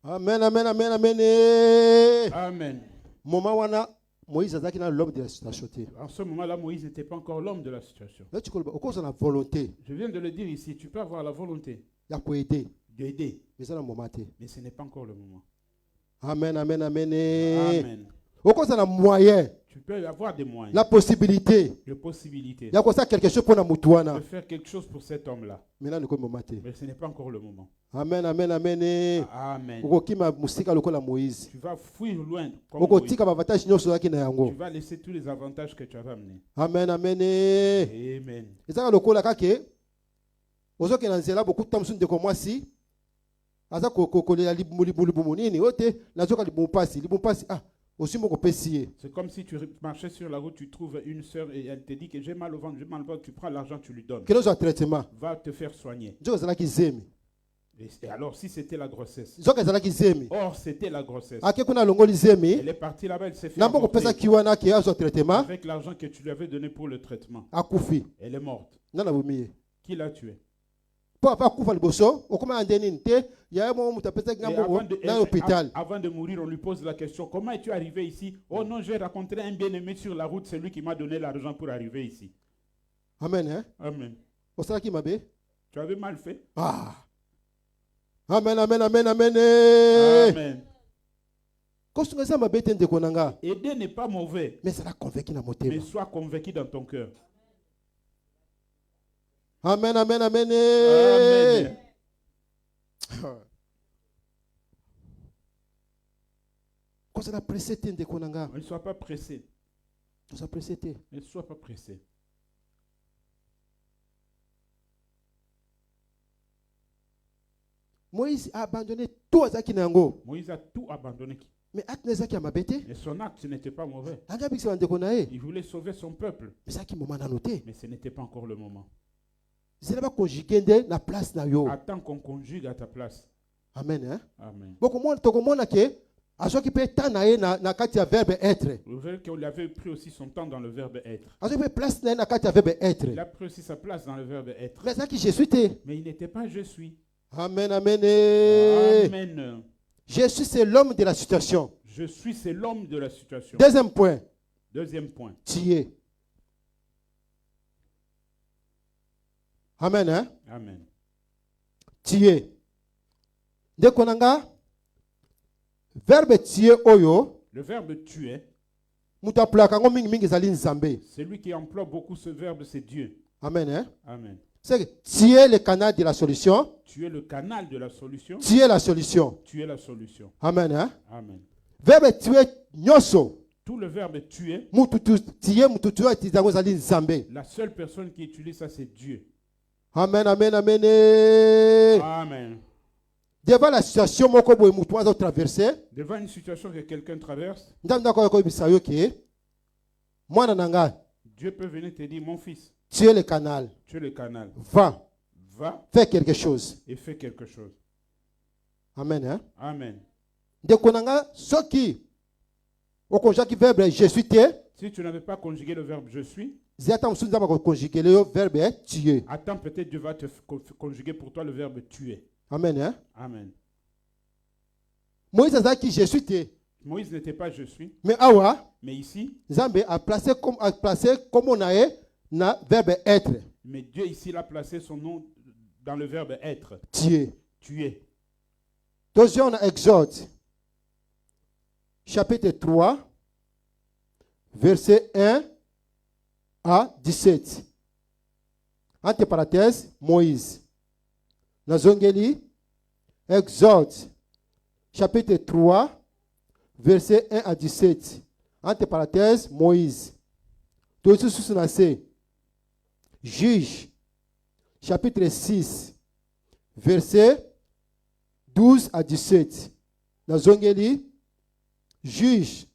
Amen, amen, amen, amen. Amen. Moïse a l'homme de la situation. En ce moment-là, Moïse n'était pas encore l'homme de la situation. La volonté. Je viens de le dire ici, tu peux avoir la volonté d'aider. Mais ce n'est pas encore le moment. Amen, amen, amen. Amen. Tu peux avoir des moyens. La possibilité. De possibilités. De faire quelque chose pour de faire quelque chose pour cet homme-là. Mais ce n'est pas encore le moment. Amen, amen, amen. Amen. Tu vas fuir loin. Tu vas laisser tous les avantages que tu as ramenés. Amen, amen. Amen. Beaucoup de temps de comme si aza kokolela libumu nini ote nazoka libumu pasi c'est comme si tu marchais sur la route, tu trouves une sœur et elle te dit que j'ai mal au ventre, tu prends l'argent, tu lui donnes. Traitement va te faire soigner. Et alors si c'était la grossesse. Or c'était la grossesse. Elle est partie là-bas, elle s'est fait avec l'argent que tu lui avais donné pour le traitement. Elle est morte. Qui l'a tuée? Avant de mourir, on lui pose la question, comment es-tu arrivé ici? Oh non, j'ai rencontré un bien-aimé sur la route, c'est lui qui m'a donné l'argent pour arriver ici. Amen. Hein? Amen. Tu avais mal fait. Ah. Amen, amen, amen, amen. Amen. Amen. Aider n'est pas mauvais. Mais sois convaincu dans ton cœur. Amen, amen, amen. Amen. Ne sois pas pressé. Ne sois pas pressé. Moïse a abandonné tout à Zakinango. Moïse a tout abandonné. Mais son acte n'était pas mauvais. Il voulait sauver son peuple. Mais ce n'était pas encore le moment. Attends qu'on conjugue à ta place. Amen. Hein? Amen. Vous verrez qu'il avait pris aussi son temps dans le verbe être. Il a pris aussi sa place dans le verbe être. Mais il n'était pas je suis. Amen, amen. Amen. Je suis, c'est l'homme de la situation. Je suis, c'est l'homme de la situation. Deuxième point. Tu es. Amen. Hein? Amen. Tu es. De konanga, verbe tuer oyo. Le verbe tuer. C'est lui qui emploie beaucoup ce verbe, c'est Dieu. Amen. Hein? Amen. Tu es le canal de la solution. Tu es le canal de la solution. Tu es la solution. Tu es la solution. Amen. Hein? Amen. Verbe tuer nyoso. Tout le verbe tuer. La seule personne qui utilise ça, c'est Dieu. Amen, amen, amen. Amen. Devant la situation devant une situation que quelqu'un traverse, Dieu peut venir te dire, mon fils, tu es le canal. Tu es le canal. Va. Fais quelque chose. Et fais quelque chose. Amen. Hein? Amen. Si tu n'avais pas conjugué le verbe je suis, attends, peut-être Dieu va te conjuguer pour toi le verbe tuer. Amen. Hein? Amen. Moïse n'était pas je suis. Mais ici, Zambé a placé comme on a na verbe être. Mais Dieu ici l'a placé son nom dans le verbe être. Tuer. Deuxième, on a Exode, chapitre 3, verset 1 à 17. Entre parenthèses, Moïse. Nazongeli, Exode, chapitre 3, verset 1 à 17. Entre parenthèses, Moïse. Tout ce que c'est Juge, chapitre 6, verset 12 à 17. Nazongeli, Juge,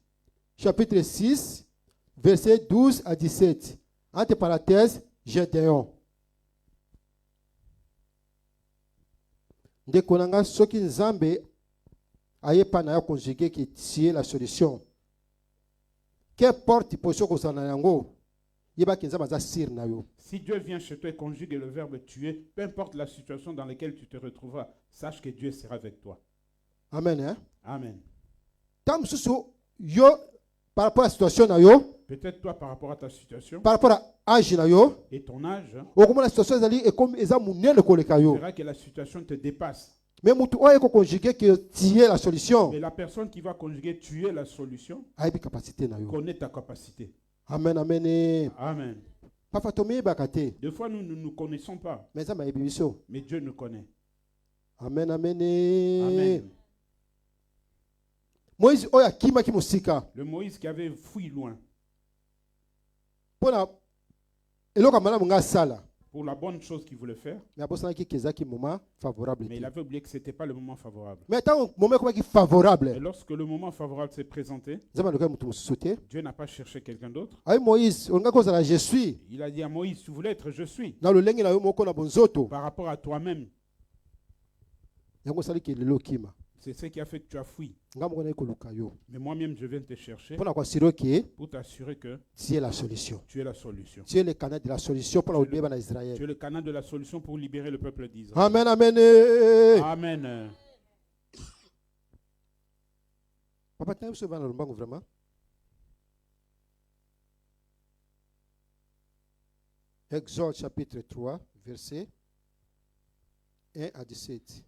chapitre 6, verset 12 à 17. Entre parenthèses, Gédéon. Ndekonanga soki nzambe ayepa na yo conjuguer qui c'est la solution. Qu'importe position ko sana yango. Si Dieu vient chez toi et conjugue le verbe tuer, peu importe la situation dans laquelle tu te retrouveras, sache que Dieu sera avec toi. Amen. Hein? Amen. Par rapport à la situation, peut-être toi par rapport à ta situation, par rapport à l'âge et ton âge, la situation tu verras que la situation te dépasse. Mais la solution. Mais la personne qui va conjuguer tuer la solution connaît ta capacité. Amen, amen. Amen. Des fois, nous ne nous connaissons pas. Mais Dieu nous connaît. Amen, amen. Amen. Le Moïse qui avait fui loin. Pour la bonne chose qu'il voulait faire. Mais il avait oublié que ce n'était pas le moment favorable. favorable. Et lorsque le moment favorable s'est présenté, Dieu n'a pas cherché quelqu'un d'autre. Je suis. Il a dit à Moïse, tu voulais être je suis. Par rapport à toi-même. C'est ce qui a fait que tu as fui. Mais moi-même, je viens te chercher pour t'assurer que tu es la solution. Tu es la solution. Tu es le canal de la solution pour libérer Israël. Tu es le canal de la solution pour libérer le peuple d'Israël. Amen, amen. Amen. Papa, tu as vraiment? Exode chapitre 3, verset 1 à 17.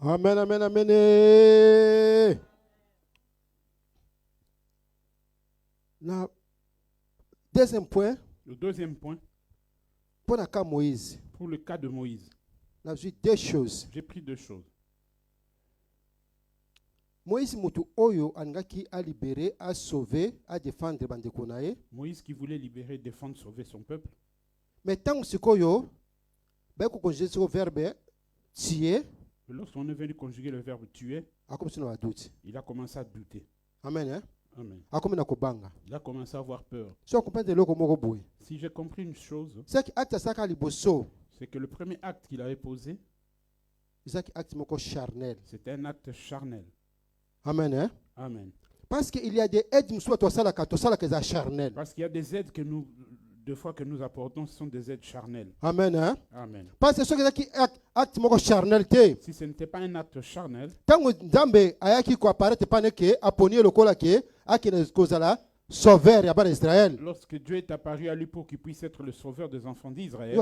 Amen, amen, amen. Deuxième point. Le deuxième point. Pour le cas de Moïse. Pour le cas de Moïse. J'ai pris deux choses. Moïse mutu oyo angaki a libérer, a sauver, a défendre bandeko na ye. Moïse qui voulait libérer, défendre, sauver son peuple. Mais tant sikoyo ba ko conjuguer ce verbe tuer. Lorsqu'on est venu conjuguer le verbe tuer, il a commencé à douter. Amen. Hein? Amen. Il a commencé à avoir peur. Si j'ai compris une chose, c'est que le premier acte qu'il avait posé, c'était un acte charnel. Amen. Hein? Amen. Parce qu'il y a des aides charnelles. Parce qu'il y a des aides que nous, deux fois que nous apportons, ce sont des aides charnelles. Amen. Hein? Amen. Parce que acte charnel. Si ce n'était pas un acte charnel, lorsque Dieu est apparu à lui pour qu'il puisse être le sauveur des enfants d'Israël,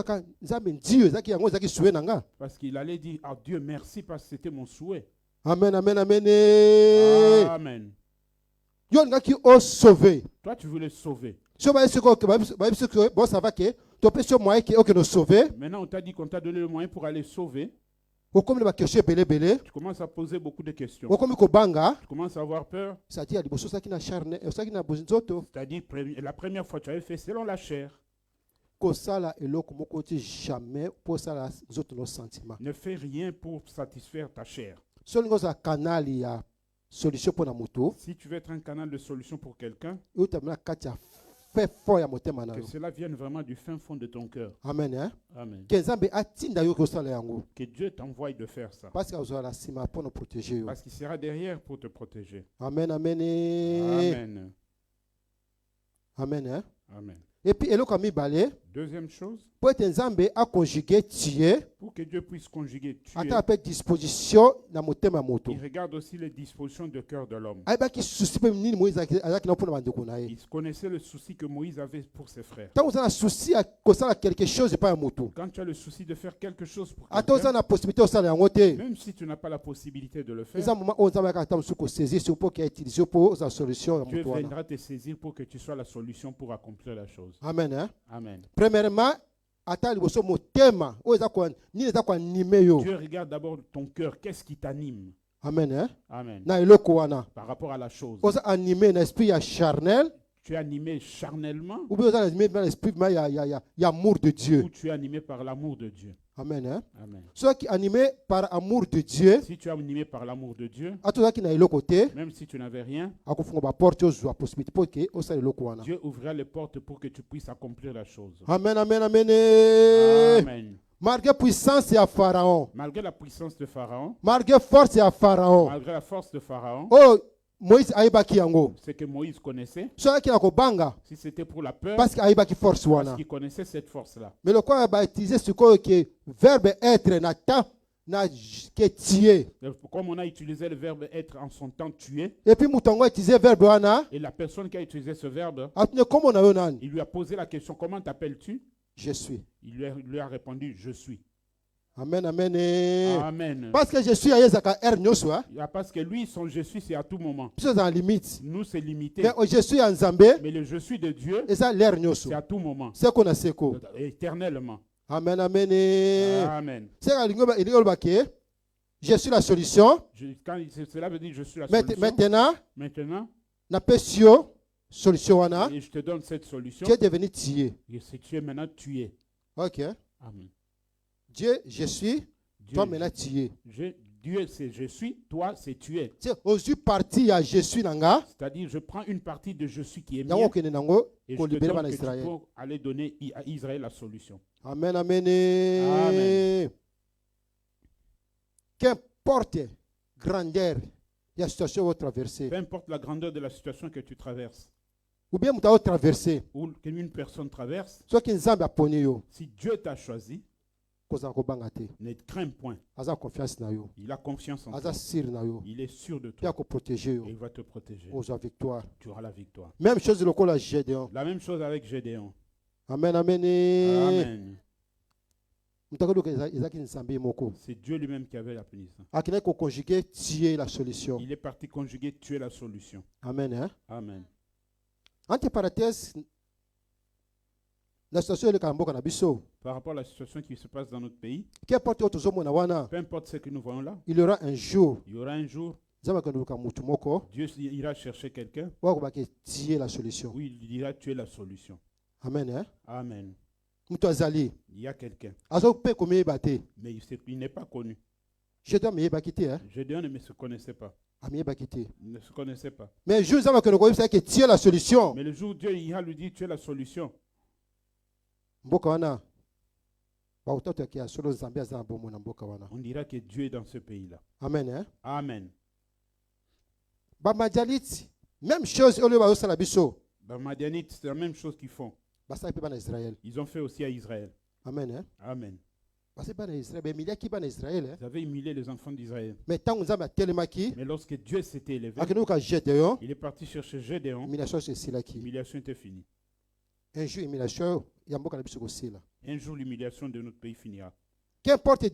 parce qu'il allait dire à Dieu merci parce que c'était mon souhait. Amen, amen, amen. Amen. Toi, tu voulais sauver. Maintenant, on t'a dit qu'on t'a donné le moyen pour aller sauver. Tu commences à poser beaucoup de questions. Tu commences à avoir peur. C'est-à-dire, la première fois, tu avais fait selon la chair. Ne fais rien pour satisfaire ta chair. Si tu veux être un canal de solution pour quelqu'un, que cela vienne vraiment du fin fond de ton cœur. Amen. Hein? Amen. Que Dieu t'envoie de faire ça. Parce qu'il sera derrière pour te protéger. Amen. Amen. Amen. Amen. Hein? Amen. Et puis, deuxième chose, pour que Dieu puisse conjuguer tuer, il regarde aussi les dispositions de cœur de l'homme. Il connaissait le souci que Moïse avait pour ses frères. Quand tu as le souci de faire quelque chose pour quelqu'un, même si tu n'as pas la possibilité de le faire, Dieu viendra te saisir pour que tu sois la solution pour accomplir la chose. Amen. Hein? Amen. Premièrement, Dieu regarde d'abord ton cœur. Qu'est-ce qui t'anime? Amen. Hein? Amen. Par rapport à la chose. Tu es animé charnellement ou tu es animé par l'amour de Dieu. Amen. Hein? Amen. Ceux qui sont animés par l'amour de Dieu, si tu es animé par l'amour de Dieu, même si tu n'avais rien, Dieu ouvrira les portes pour que tu puisses accomplir la chose. Amen, amen, amen. Amen. Malgré la puissance de Pharaon, malgré la puissance de Pharaon, malgré la force de Pharaon, malgré la force de Pharaon, Moïse c'est que Moïse connaissait. Si c'était pour la peur, parce qu'il connaissait cette force-là. Mais le quoi va utiliser ce que verbe être comme on a utilisé le verbe être en son temps tuer, et puis utilisé verbe et la personne qui a utilisé ce verbe, il lui a posé la question, comment t'appelles-tu? Je suis. Il lui a répondu, je suis. Amen, amen. Amen. Parce que je suis à parce que lui, son je suis, c'est à tout moment. Nous, c'est limité. Mais je suis en Zambé. Mais le je suis de Dieu, c'est à tout moment. C'est qu'on a seko. Éternellement. Amen, amen. Amen. Je suis la solution. Cela veut dire je suis la solution. Maintenant, solution et je te donne cette solution. Tu es devenu tué. Et tu es maintenant tué. Ok. Amen. Dieu, je suis. Dieu, toi maintenant tué. Dieu, c'est je suis. Toi, c'est tu es. Je suis nanga. C'est-à-dire, je prends une partie de je suis qui est mien. Et je te donne que tu peux aller donner à Israël la solution. Amen, amen. Amen. Qu'importe grandeur la situation que vous traversez. Peu importe la grandeur de la situation que tu traverses. Ou bien vous traversé. Ou qu'une personne traverse. Si Dieu t'a choisi, ne crains point. Il a confiance en toi. Il est sûr de toi. Il va te protéger. Tu auras la victoire. Même chose avec Gédéon. La même chose avec Gédéon. Amen, amen. Amen. C'est Dieu lui-même qui avait la punition. Il est parti conjuguer tuer la solution. Amen. Hein? Amen. Entre parenthèses, par rapport à la situation qui se passe dans notre pays, peu importe peu importe ce que nous voyons là, il y aura un jour, il y aura un jour, Dieu ira chercher quelqu'un la solution. où il dira tu es la solution. Amen. Hein? Amen. Il y a quelqu'un, mais il n'est pas connu. Gédéon ne se connaissait pas. Il ne se connaissait pas. Mais le jour où tu es la solution. Mais le jour où Dieu ira lui dire tu es la solution. On dira que Dieu est dans ce pays-là. Amen. Hein? Amen. Même chose au lieu Dans Madianite, c'est la même chose qu'ils font. Ils ont fait aussi à Israël. Amen. Hein? Amen. Vous avez humilié les enfants d'Israël. Mais lorsque Dieu s'était élevé, il est parti chercher Gédéon. L'humiliation était finie. Un jour, l'humiliation de notre pays finira. Qu'importe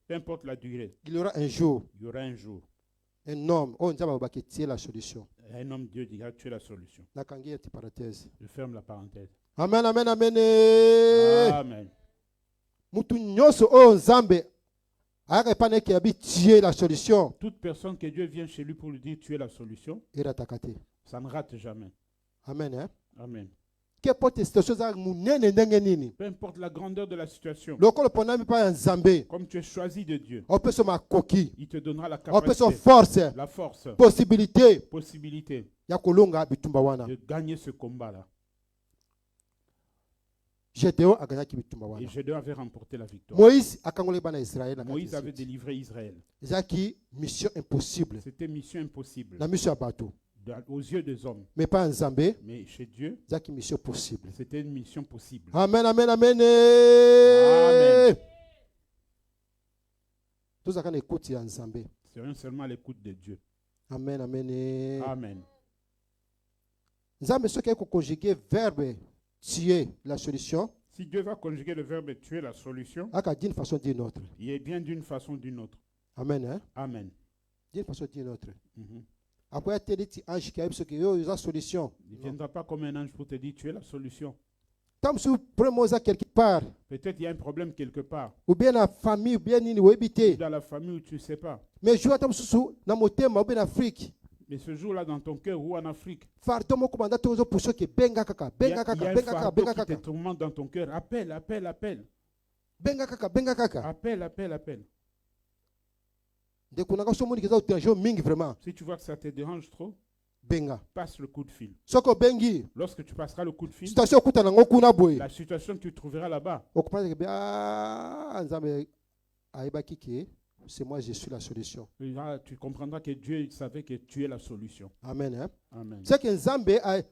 peu importe la durée, il y aura un jour. Il y aura un jour. Un homme, la solution. Un homme, Dieu dira tu es la solution. Je ferme la parenthèse. Amen, amen, amen. Amen. La solution. Toute personne que Dieu vient chez lui pour lui dire tu es la solution, ça ne rate jamais. Amen. Hein? Amen. Peu importe la grandeur de la situation, comme tu es choisi de Dieu, il te donnera la capacité, la force, possibilité de gagner ce combat-là. Gédéon a gagné Et Gédéon avait remporté la victoire. Moïse avait délivré Israël. Mission impossible. C'était mission impossible. La mission à bateau. Aux yeux des hommes. Mais pas en Zambé. Mais chez Dieu, mission possible. C'était une mission possible. Amen, amen, amen. Amen. C'est seulement l'écoute de Dieu. Amen, amen. Amen. Zambé, ce qui est conjugué verbe tuer la solution. Si Dieu va conjuguer le verbe tuer la solution, d'une façon ou d'une autre. Il est bien d'une façon ou d'une autre. Amen. Hein? Amen. D'une façon ou d'une autre. Après, il y a des anges qui ont la solution. Il ne viendra pas comme un ange pour te dire tu es la solution. Quelque part. Peut-être il y a un problème quelque part. Ou bien la famille, ou bien dans la famille où tu ne sais pas. Mais je vois en Afrique. Mais ce jour-là dans ton cœur ou en Afrique, il y a un fardeau qui te tourmente dans ton cœur. Appelle. Appelle. Si tu vois que ça te dérange trop, passe le coup de fil. Lorsque tu passeras le coup de fil, la situation que tu trouveras là-bas, c'est moi, je suis la solution. Tu comprendras que Dieu savait que tu es la solution. Amen. Hein? Amen. C'est que Nzambe a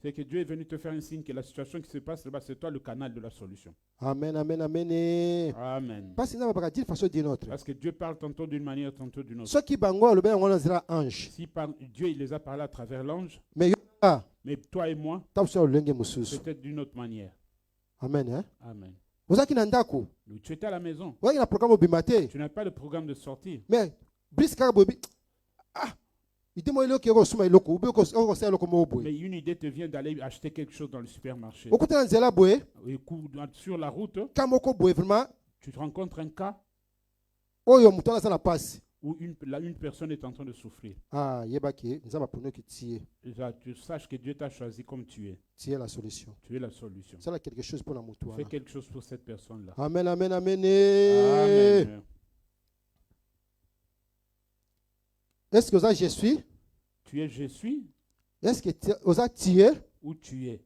c'est que Dieu est venu te faire un signe que la situation qui se passe là-bas, c'est toi le canal de la solution. Amen, amen, amen. Amen. Parce que Dieu parle tantôt d'une manière, tantôt d'une autre. Si Dieu il les a parlé à travers l'ange, mais toi et moi, peut-être d'une autre manière. Amen. Hein? Amen. Tu étais à la maison. Tu n'as pas de programme de sortie. Mais mais une idée te vient d'aller acheter quelque chose dans le supermarché. Et sur la route, tu te rencontres un cas où une personne est en train de souffrir. Tu saches que Dieu t'a choisi comme tu es. Tu es la solution. Tu es la solution. Fais quelque chose pour la moutoire. Fais quelque chose pour cette personne-là. Amen, amen, amen. Amen. Est-ce que ça je suis? Tu es je suis? Est-ce que tu es? Où tu es?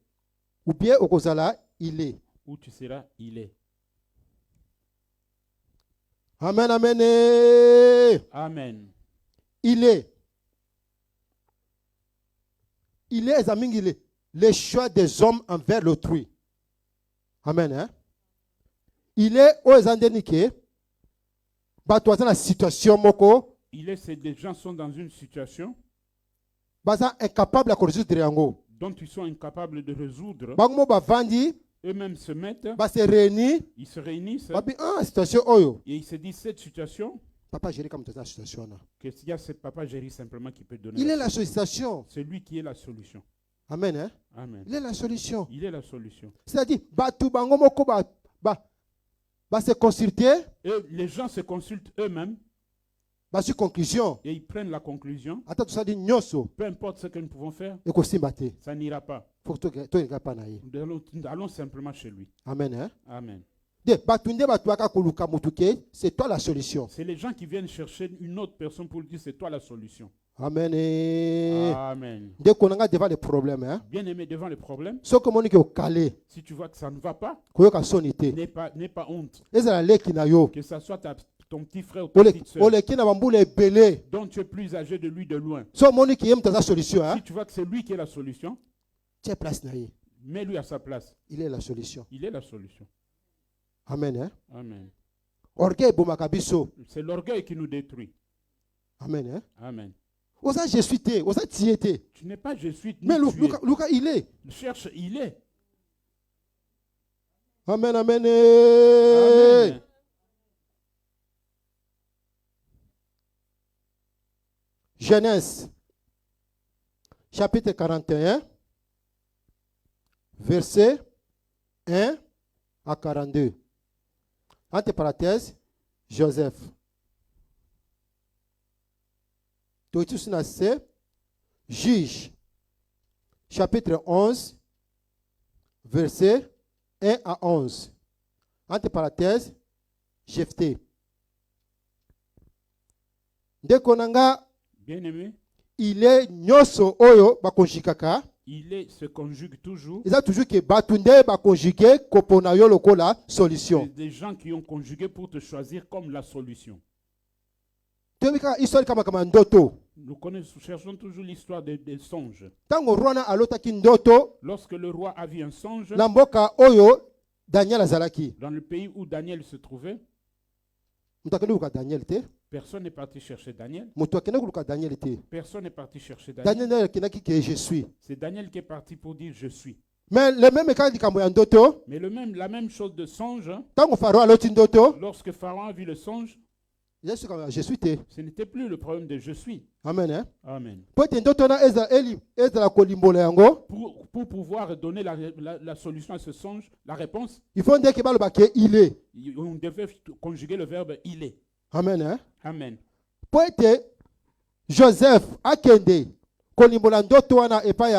Ou bien au Kozala, il est. Où tu seras, il est. Amen, amen. Amen. Il est. Il est, il est. Le choix des hommes envers l'autrui. Amen. Hein? Il est aux Andéniké. La situation moko. Il est, des gens sont dans une situation incapable de résoudre. Dont ils sont incapables de résoudre. Eux-mêmes se mettent. Ils se réunissent. Et ils se disent cette situation. Papa gère comme toute la situation. Que s'il y a ce papa gère simplement qui peut donner. Il est la solution. C'est lui qui est la solution. Amen. Hein? Amen. Il est la solution. Il est la solution. C'est-à-dire, se consulter. Et les gens se consultent eux-mêmes. Sur conclusion. Et ils prennent la conclusion. Peu importe ce que nous pouvons faire. Ça n'ira pas. Nous allons simplement chez lui. Amen. Hein? Amen. C'est toi la solution. C'est les gens qui viennent chercher une autre personne pour dire c'est toi la solution. Amen. Amen. Devant les problèmes. Hein? Bien aimé, devant les problèmes. Si tu vois que ça ne va pas, n'aie pas honte. Que ce soit ton petit frère ou ta petite soeur, dont tu es plus âgé de lui de loin. Si tu vois que c'est lui qui est la solution, mets-lui à sa place. Il est la solution. Il est la solution. Amen. Hein? Amen. C'est l'orgueil qui nous détruit. Amen. Hein? Amen. Tu n'es pas jésuite. Mais Lucas, il est. Cherche, il est. Amen, amen. Amen. Genèse, chapitre 41, verset 1 à 42. Entre parenthèses, Joseph. Juge, chapitre 11, verset 1 à 11. Entre parenthèses, Jephthé. Dekonanga, bien-aimé, il est nyoso oyo bakonjikaka. Il se conjugue toujours. Il a toujours que batunde ba conjuguer kopona yo lokola solution. Des gens qui ont conjugué pour te choisir comme la solution. Nous cherchons toujours l'histoire des songes. Lorsque le roi a vu un songe, dans le pays où Daniel se trouvait, personne n'est parti chercher Daniel. Personne n'est parti chercher Daniel. C'est Daniel qui est parti pour dire je suis. Mais la même chose de songe, lorsque Pharaon a vu le songe, ce n'était plus le problème de je suis. Amen. Hein? Amen. Pour pouvoir donner la solution à ce songe, la réponse, il faut dire qu'il est. On devait conjuguer le verbe il est. Amen. Hein? Amen. Joseph akende kolimbola ndoto wana epai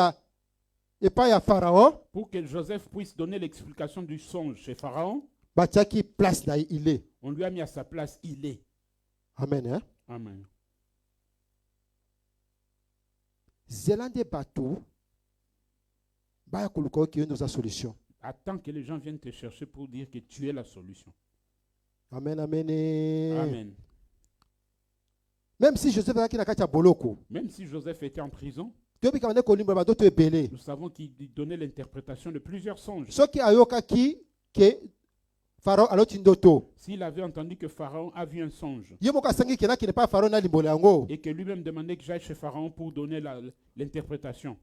ya Pharaon. Pour que Joseph puisse donner l'explication du songe chez Pharaon, batiaki place na il est. On lui a mis à sa place il est. Amen. Hein? Amen. Zelande batou baya koluko ki est sa solution. Attends que les gens viennent te chercher pour dire que tu es la solution. Amen, amen. Amen. Même si Joseph était en prison, nous savons qu'il donnait l'interprétation de plusieurs songes. S'il avait entendu que Pharaon a vu un songe et que lui-même demandait que j'aille chez Pharaon pour donner l'interprétation,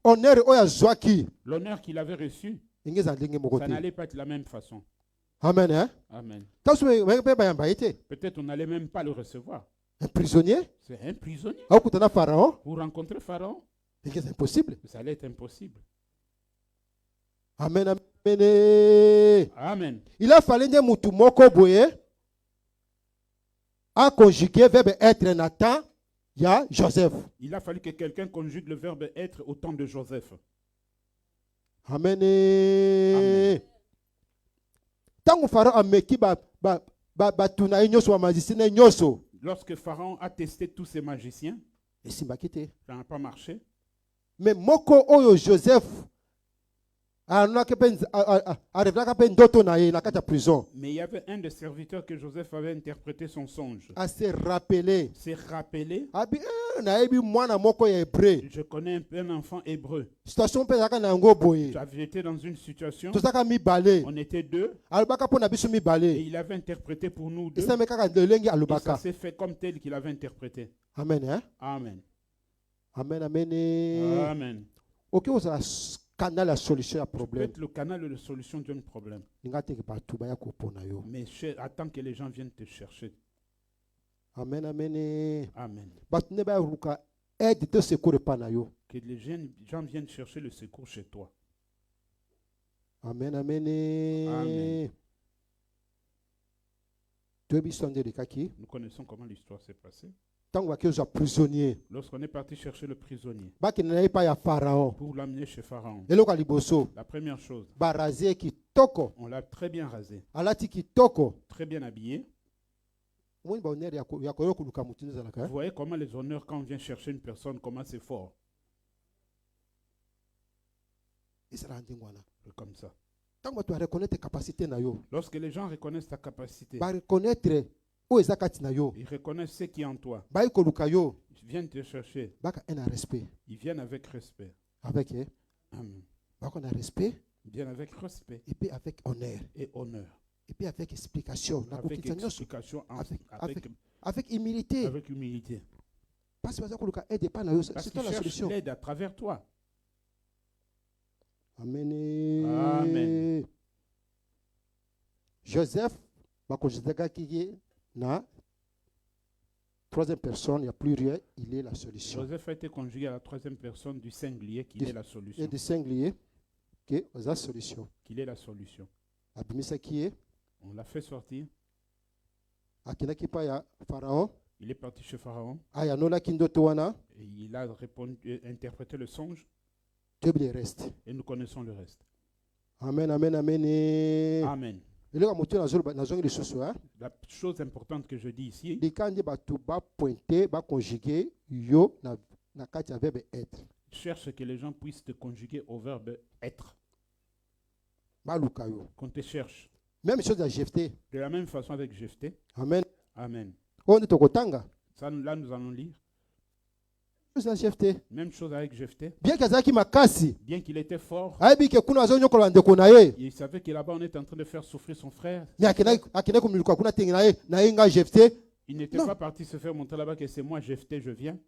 l'honneur qu'il avait reçu, ça n'allait pas être la même façon. Amen. Hein? Amen. Peut-être on n'allait même pas le recevoir. Un prisonnier? C'est un prisonnier. Pour rencontrer Pharaon? C'est impossible. Ça allait être impossible. Amen. Amen. Amen. Il a fallu que mutu moko boye a conjugué verbe être Nathan, il y a Joseph. Il a fallu que quelqu'un conjugue le verbe être au temps de Joseph. Amen. Amen. Lorsque Pharaon a testé tous ses magiciens, ça n'a pas marché. Mais moko oyo Joseph mais il y avait un des serviteurs que Joseph avait interprété son songe. À se rappeler. Je connais un enfant hébreu. Tu avais été dans une situation. On était deux. Et il avait interprété pour nous deux. Et ça s'est fait comme tel qu'il avait interprété. Amen. Hein? Amen. Amen. Amen. Amen. Ok, vous avez canal la solution à problème. Le canal de solution d'un problème. Mais attends que les gens viennent te chercher. Amen, amen. Amen. Que les gens viennent chercher le secours chez toi. Amen, amen. Amen. Nous connaissons comment l'histoire s'est passée. Lorsqu'on est parti chercher le prisonnier pour l'amener chez Pharaon, la première chose, on l'a très bien rasé, très bien habillé. Vous voyez comment les honneurs, quand on vient chercher une personne, comment c'est fort. Comme ça. Lorsque les gens reconnaissent ta capacité, ils reconnaissent ce qui est en toi. Ils viennent te chercher. Ils viennent avec respect. Amen. Ils viennent avec respect. Et puis avec honneur. Et honneur. Et puis avec explication. Avec explication. Avec humilité. Avec humilité. Parce que c'est la solution. L'aide à travers toi. Amen. Amen. Joseph, na troisième personne, il n'y a plus rien, il est la solution. Joseph a été conjugué à la troisième personne du singulier, qu'il est la solution. Et du singulier, qui est la solution. Qu'il est la solution. Abimisa qui est? On l'a fait sortir. Pharaon. Il est parti chez Pharaon. Et il a interprété le songe. Et nous connaissons le reste. Amen, amen, amen. Amen. La chose importante que je dis ici, cherche que les gens puissent te conjuguer au verbe être. Qu'on te cherche. Même chose à Jephthé. De la même façon avec Jephthé. Amen. Amen. Ça, là, nous allons lire. Même chose avec Jephthé. Bien qu'il était fort, il savait que là-bas on était en train de faire souffrir son frère. Il n'était pas parti se faire montrer là-bas que c'est moi Jephthé, je viens.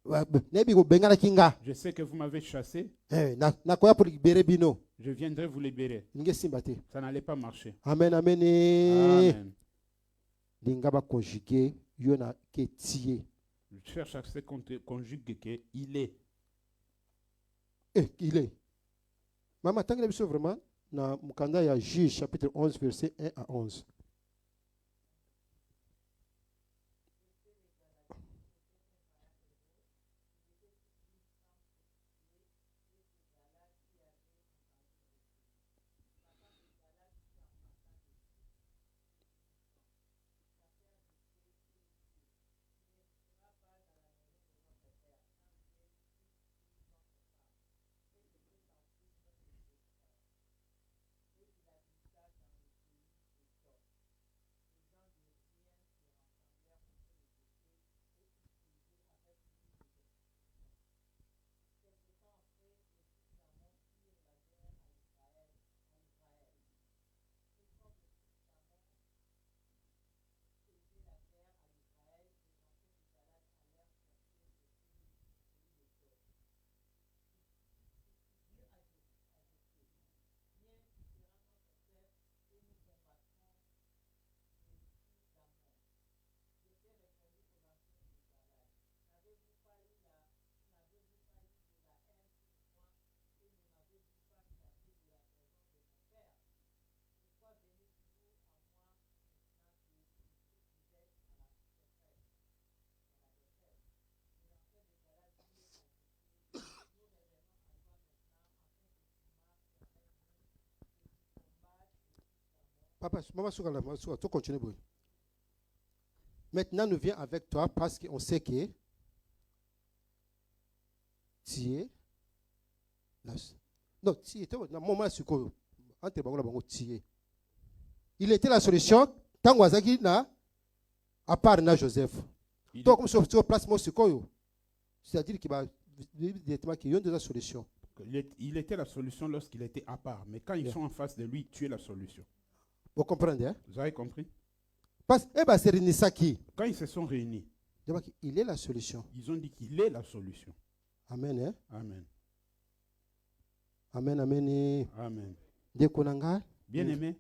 Je sais que vous m'avez chassé. Je viendrai vous libérer. Ça n'allait pas marcher. Amen, amen. Amen. Je cherche à ce qu'on te conjugue qu'il est. Il est. Maman, tant que nous sommes vraiment dans Mukanda, il y a Juge, chapitre 11, verset 1 à 11. Papa, maman, tu continues. Maintenant, nous viens avec toi parce qu'on sait que tu es. Non, tu étais dans moment il était la solution. Tant que na à part na Joseph. Donc, comme sur place, c'est-à-dire qu'il va directement qu'il y a une solution. Il était la solution lorsqu'il était à part. Mais quand ils sont en face de lui, tu es la solution. Vous comprenez, hein? Vous avez compris? Parce que quand ils se sont réunis, il est la solution. Ils ont dit qu'il est la solution. Amen. Hein? Amen. Amen, amen. Amen. Bien-aimé,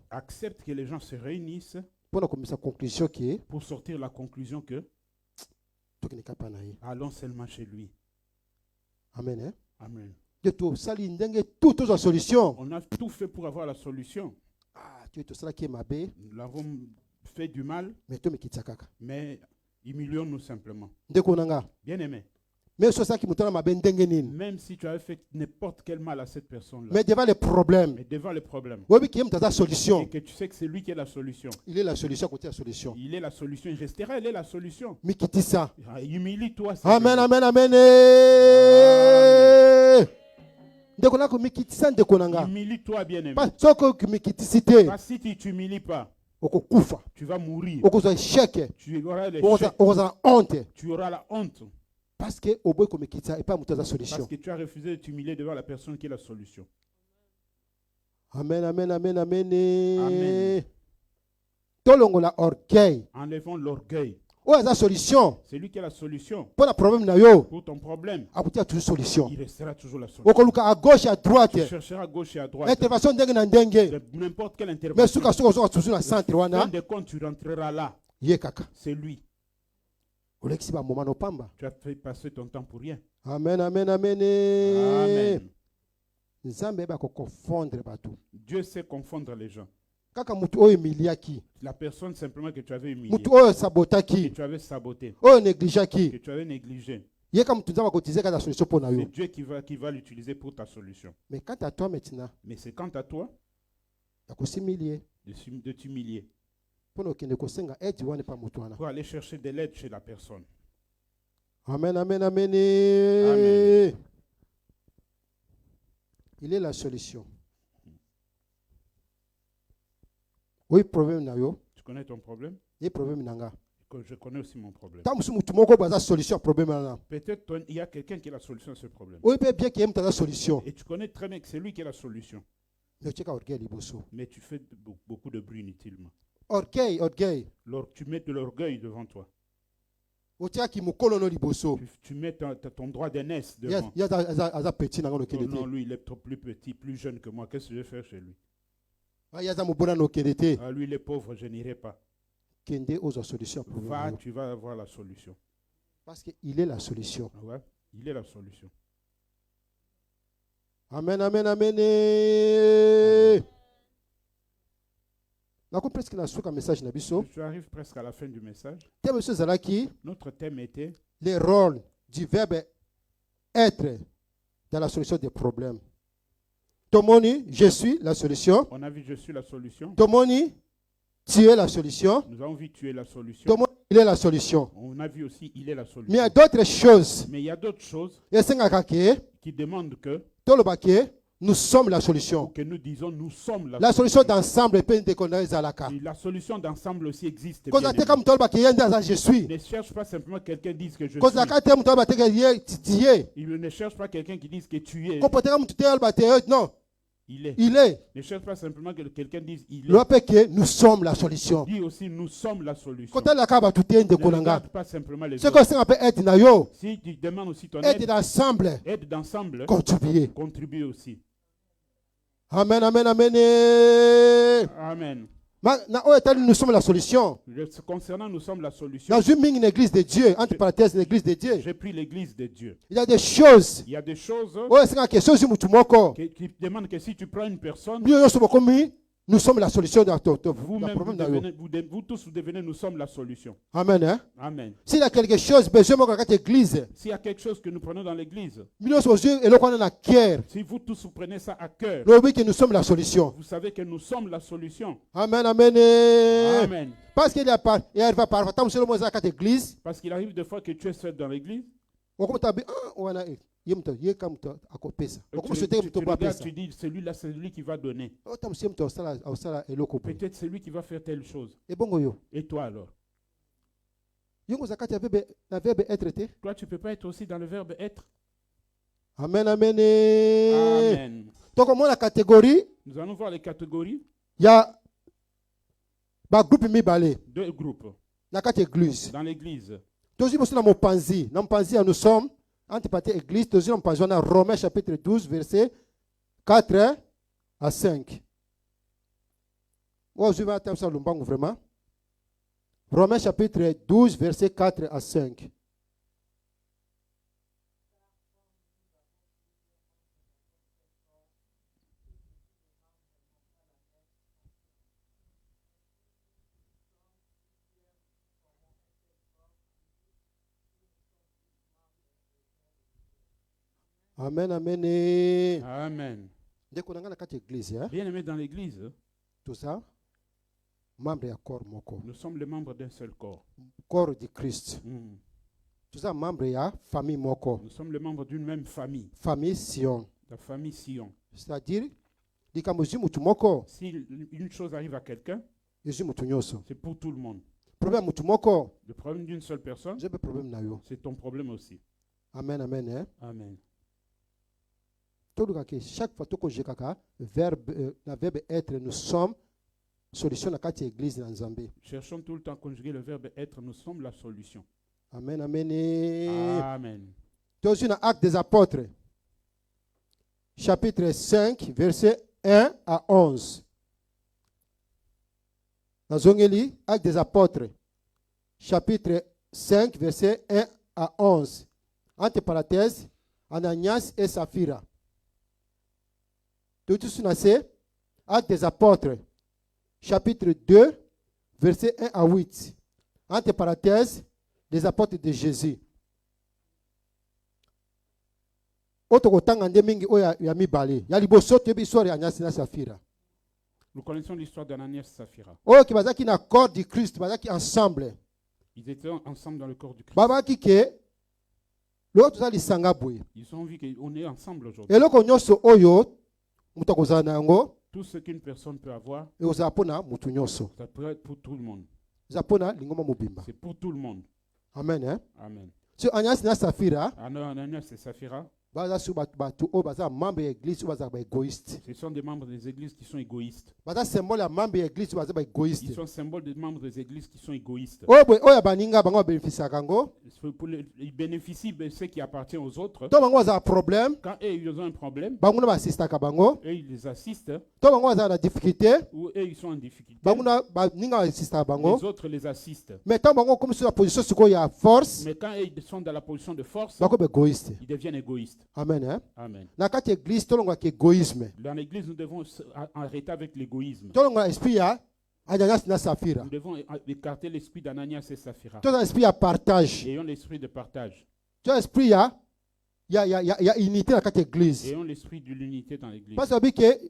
accepte que les gens se réunissent pour sortir la conclusion que allons seulement chez lui. Amen. Hein? Amen. Solution. On a tout fait pour avoir la solution. Nous l'avons fait du mal, mais humilions-nous simplement. Bien-aimé, même si tu avais fait n'importe quel mal à cette personne-là, mais devant les problèmes, et que tu sais que c'est lui qui est la solution. Il est la solution à côté de la solution. Il est la solution, il restera, il est la solution. Humilie-toi. Amen, amen, amen. Humilie-toi, bien-aimé. Parce si tu ne t'humilies pas, tu vas mourir. Tu auras l'échec. Tu auras la honte. Parce que tu as refusé de t'humilier devant la personne qui est la solution. Amen, amen, amen, amen. Amen. Enlevons l'orgueil. C'est lui qui a la solution. Pour ton problème, il restera toujours la solution. À gauche, à droite. Tu chercheras à gauche et à droite. Intervention N'importe quelle intervention. Mais fin de compte, tu rentreras là. C'est lui. Tu as fait passer ton temps pour rien. Amen, amen, amen. Amen. Dieu sait confondre les gens. La personne simplement que tu avais humiliée, que tu avais saboté, que tu avais négligé. C'est Dieu qui va l'utiliser pour ta solution. Mais quant à toi maintenant, c'est quant à toi de t'humilier pour aller chercher de l'aide chez la personne. Amen, amen, amen. Amen. Il est la solution. Oui, problème. Tu connais ton problème? Il problème. Je connais aussi mon problème. Peut-être il y a quelqu'un qui a la solution à ce problème. Oui, bien qu'il y ait la solution. Et tu connais très bien que c'est lui qui a la solution. Mais tu fais beaucoup de bruit inutilement. Orgueil. Tu mets de l'orgueil devant toi. Tu mets ton droit d'aînesse devant. Non, lui, il est trop plus petit, plus jeune que moi. Qu'est-ce que je vais faire chez lui? Lui, il est pauvre, je n'irai pas. Va, tu vas avoir la solution. Parce qu'il est la solution. Ouais, il est la solution. Amen, amen, amen. Tu arrives presque à la fin du message. Notre thème était le rôle du verbe être dans la solution des problèmes. Tomoni, je suis la solution. On a vu je suis la solution. Tomoni, tu es la solution. Nous avons vu tu es la solution. Tomoni, il est la solution. On a vu aussi il est la solution. Mais il y a d'autres choses. Mais il y a d'autres choses qui demandent que nous sommes la solution. Que nous disons nous sommes la solution d'ensemble. La solution d'ensemble aussi existe. Je suis. Ne cherche pas simplement quelqu'un qui dise que je suis. Il ne cherche pas quelqu'un qui dise que tu es. Non. Il est. Ne cherche pas simplement que quelqu'un dise il est. Nous sommes la solution. Dis aussi nous sommes la solution. Ne regarde pas simplement les autres. Si tu demandes aussi ton aide d'ensemble, contribue aussi. Amen, amen, amen. Amen. Nous sommes la solution. Concernant nous sommes la solution. Dans une église de Dieu, entre parenthèses, l'église de Dieu. J'ai pris l'église de Dieu. Il y a des choses. Il y a des choses qui demandent que si tu prends une personne, nous sommes la solution de vous tous vous devenez, nous sommes la solution. Amen. Hein? Amen. S'il y a quelque chose, s'il y a quelque chose que nous prenons dans l'église, si vous tous vous prenez ça à cœur, nous sommes la solution. Vous savez que nous sommes la solution. Amen, amen. Amen. Parce qu'il arrive des fois que tu es seul dans l'église. Tu dis celui-là c'est lui qui va donner. Peut-être c'est lui qui va faire telle chose. Et toi alors? Toi tu ne peux pas être aussi dans le verbe être. Amen, amen. Amen. Donc la catégorie. Nous allons voir les catégories. Il y a deux groupes dans l'église. Nous sommes entre parties église, nous sommes dans Romains chapitre 12 verset 4 à 5. Moi, je vais attendre ça vraiment. Romains chapitre 12, verset 4 à 5. Amen, amen. Amen. Bien aimé dans l'église, tout ça, membre du corps moko. Nous sommes les membres d'un seul corps. Corps de Christ. Tout ça, membre de la famille moko. Nous sommes les membres d'une même famille. Famille Sion. La famille Sion. C'est-à-dire, si une chose arrive à quelqu'un, c'est pour tout le monde. Le problème d'une seule personne, c'est ton problème aussi. Amen, amen. Hein? Amen. Chaque fois que j'ai le verbe être, nous sommes solution à l'église dans Zambie. Cherchons tout le temps à conjuguer le verbe être, nous sommes la solution. Amen, amen. Amen. Dans une Acte des Apôtres, chapitre 5, verset 1 à 11. Dans un Acte des Apôtres, chapitre 5, verset 1 à 11. Entre parenthèses, Ananias et Saphira. Tout ce Acte des Apôtres, chapitre 2, verset 1 à 8. Entre parenthèses, les apôtres de Jésus. Nous connaissons l'histoire d'Ananias et Saphira. Ils étaient ensemble dans le corps du Christ. Ils ont vu qu'on est ensemble aujourd'hui. Tout ce qu'une personne peut avoir, ça peut être pour tout le monde. C'est pour tout le monde. Amen. Hein? Amen. Ananias et Saphira, ce sont des membres des églises qui sont égoïstes. Ils sont symboles des membres des églises qui sont égoïstes. Ils bénéficient de ce qui appartient aux autres. Quand ils ont un problème, ils les assistent. Ou ils sont en difficulté, les autres les assistent. Mais quand ils sont dans la position de force, ils deviennent égoïstes. Amen. Hein? Amen. Dans l'église, nous devons arrêter avec l'égoïsme. Nous devons écarter l'esprit d'Ananias et Saphira. Ayons l'esprit de partage. Il y a unité dans l'église. Ayons l'esprit de l'unité dans l'église. Parce que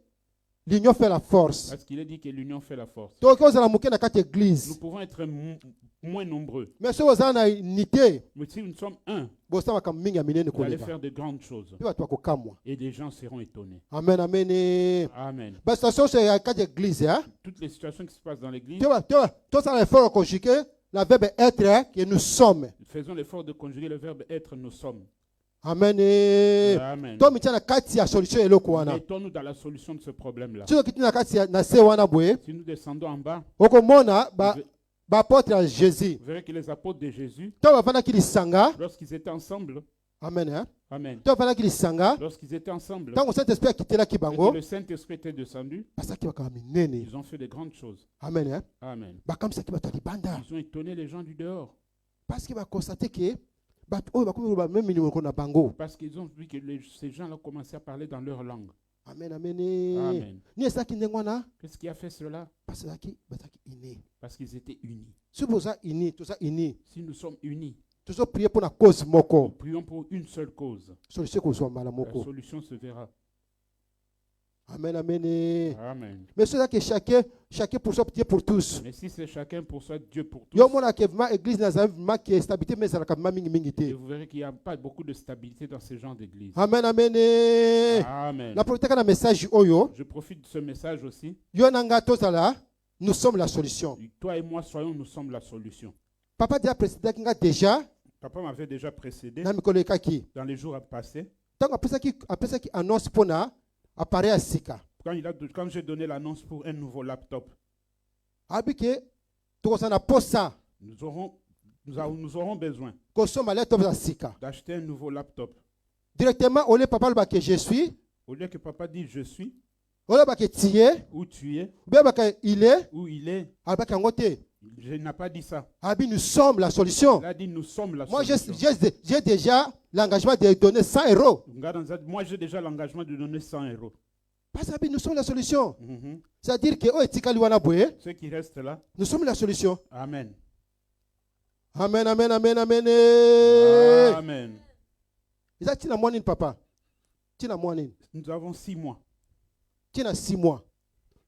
l'union fait la force. Parce qu'il a dit que l'union fait la force. Nous pouvons être moins nombreux. Mais si vous avez une unité, mais si nous sommes un, vous allez faire de grandes choses. Et les gens seront étonnés. Amen, amen. Amen. Toutes les situations qui se passent dans l'église, faisons l'effort de conjuguer le verbe être, nous sommes. Amen. Amen. Mettons-nous dans la solution de ce problème-là. Si nous descendons en bas, Jésus. Vous verrez que les apôtres de Jésus, lorsqu'ils étaient ensemble, Amen. Hein? Amen. Lorsqu'ils étaient ensemble, que le Saint-Esprit était descendu, ils ont fait de grandes choses. Amen. Hein? Amen. Ils ont étonné les gens du dehors. Parce qu'ils ont vu que ces gens-là commençaient à parler dans leur langue. Amen, amen. Amen. Qu'est-ce qui a fait cela? Parce qu'ils étaient unis. Si nous sommes unis, nous prions pour une seule cause. La solution se verra. Amen, amen. Amen. Mais c'est là que chacun pour soi, Dieu pour tous. Mais si c'est chacun pour soi, Dieu pour tous. Et vous verrez qu'il n'y a pas beaucoup de stabilité dans ce genre d'église. Amen, amen. Amen. Je profite de ce message aussi. Nous sommes la solution. Toi et moi, nous sommes la solution. Papa m'avait déjà précédé dans les jours passés. Quand j'ai donné l'annonce pour un nouveau laptop, nous aurons besoin d'acheter un nouveau laptop. Directement, au lieu que papa dit je suis, au lieu que papa dit je suis, Où tu es. Il est. Où il est. Je n'ai pas dit ça. Nous sommes la solution. Il a dit nous sommes la Moi, solution. j'ai déjà l'engagement de donner 100 euros. Moi, j'ai déjà l'engagement de donner 100 euros. Parce que nous sommes la solution. C'est-à-dire que ceux qui restent là, nous sommes la solution. Amen. Amen, amen, amen, amen. Amen. Papa. Nous avons 6 mois. 6 mois.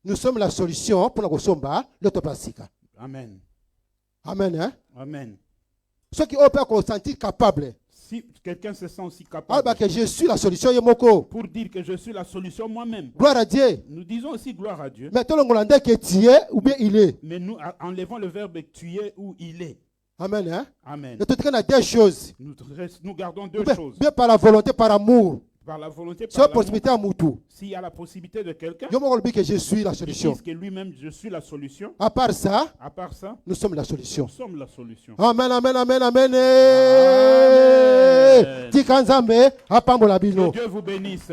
Nous sommes la solution pour la Gosomba, l'autoplastique. Amen. Amen. Hein? Amen. Ceux qui ont peur qu'on se sentit capable. Si quelqu'un se sent aussi capable. Que je suis la solution, pour dire que je suis la solution moi-même. Gloire à Dieu. Nous disons aussi gloire à Dieu. Mais tout le monde que tu es ou bien il est. Mais nous enlevons le verbe tu es ou il est. Amen. Hein? Amen. Deux choses. Nous gardons deux choses. Bien par la volonté, par amour. Par la volonté, par l'amour. S'il y a la possibilité de quelqu'un, que je suis la solution. Que lui-même, je suis la solution. À part ça, nous sommes la solution. Nous sommes la solution. Amen, amen, amen, amen. Amen. Que Dieu vous bénisse.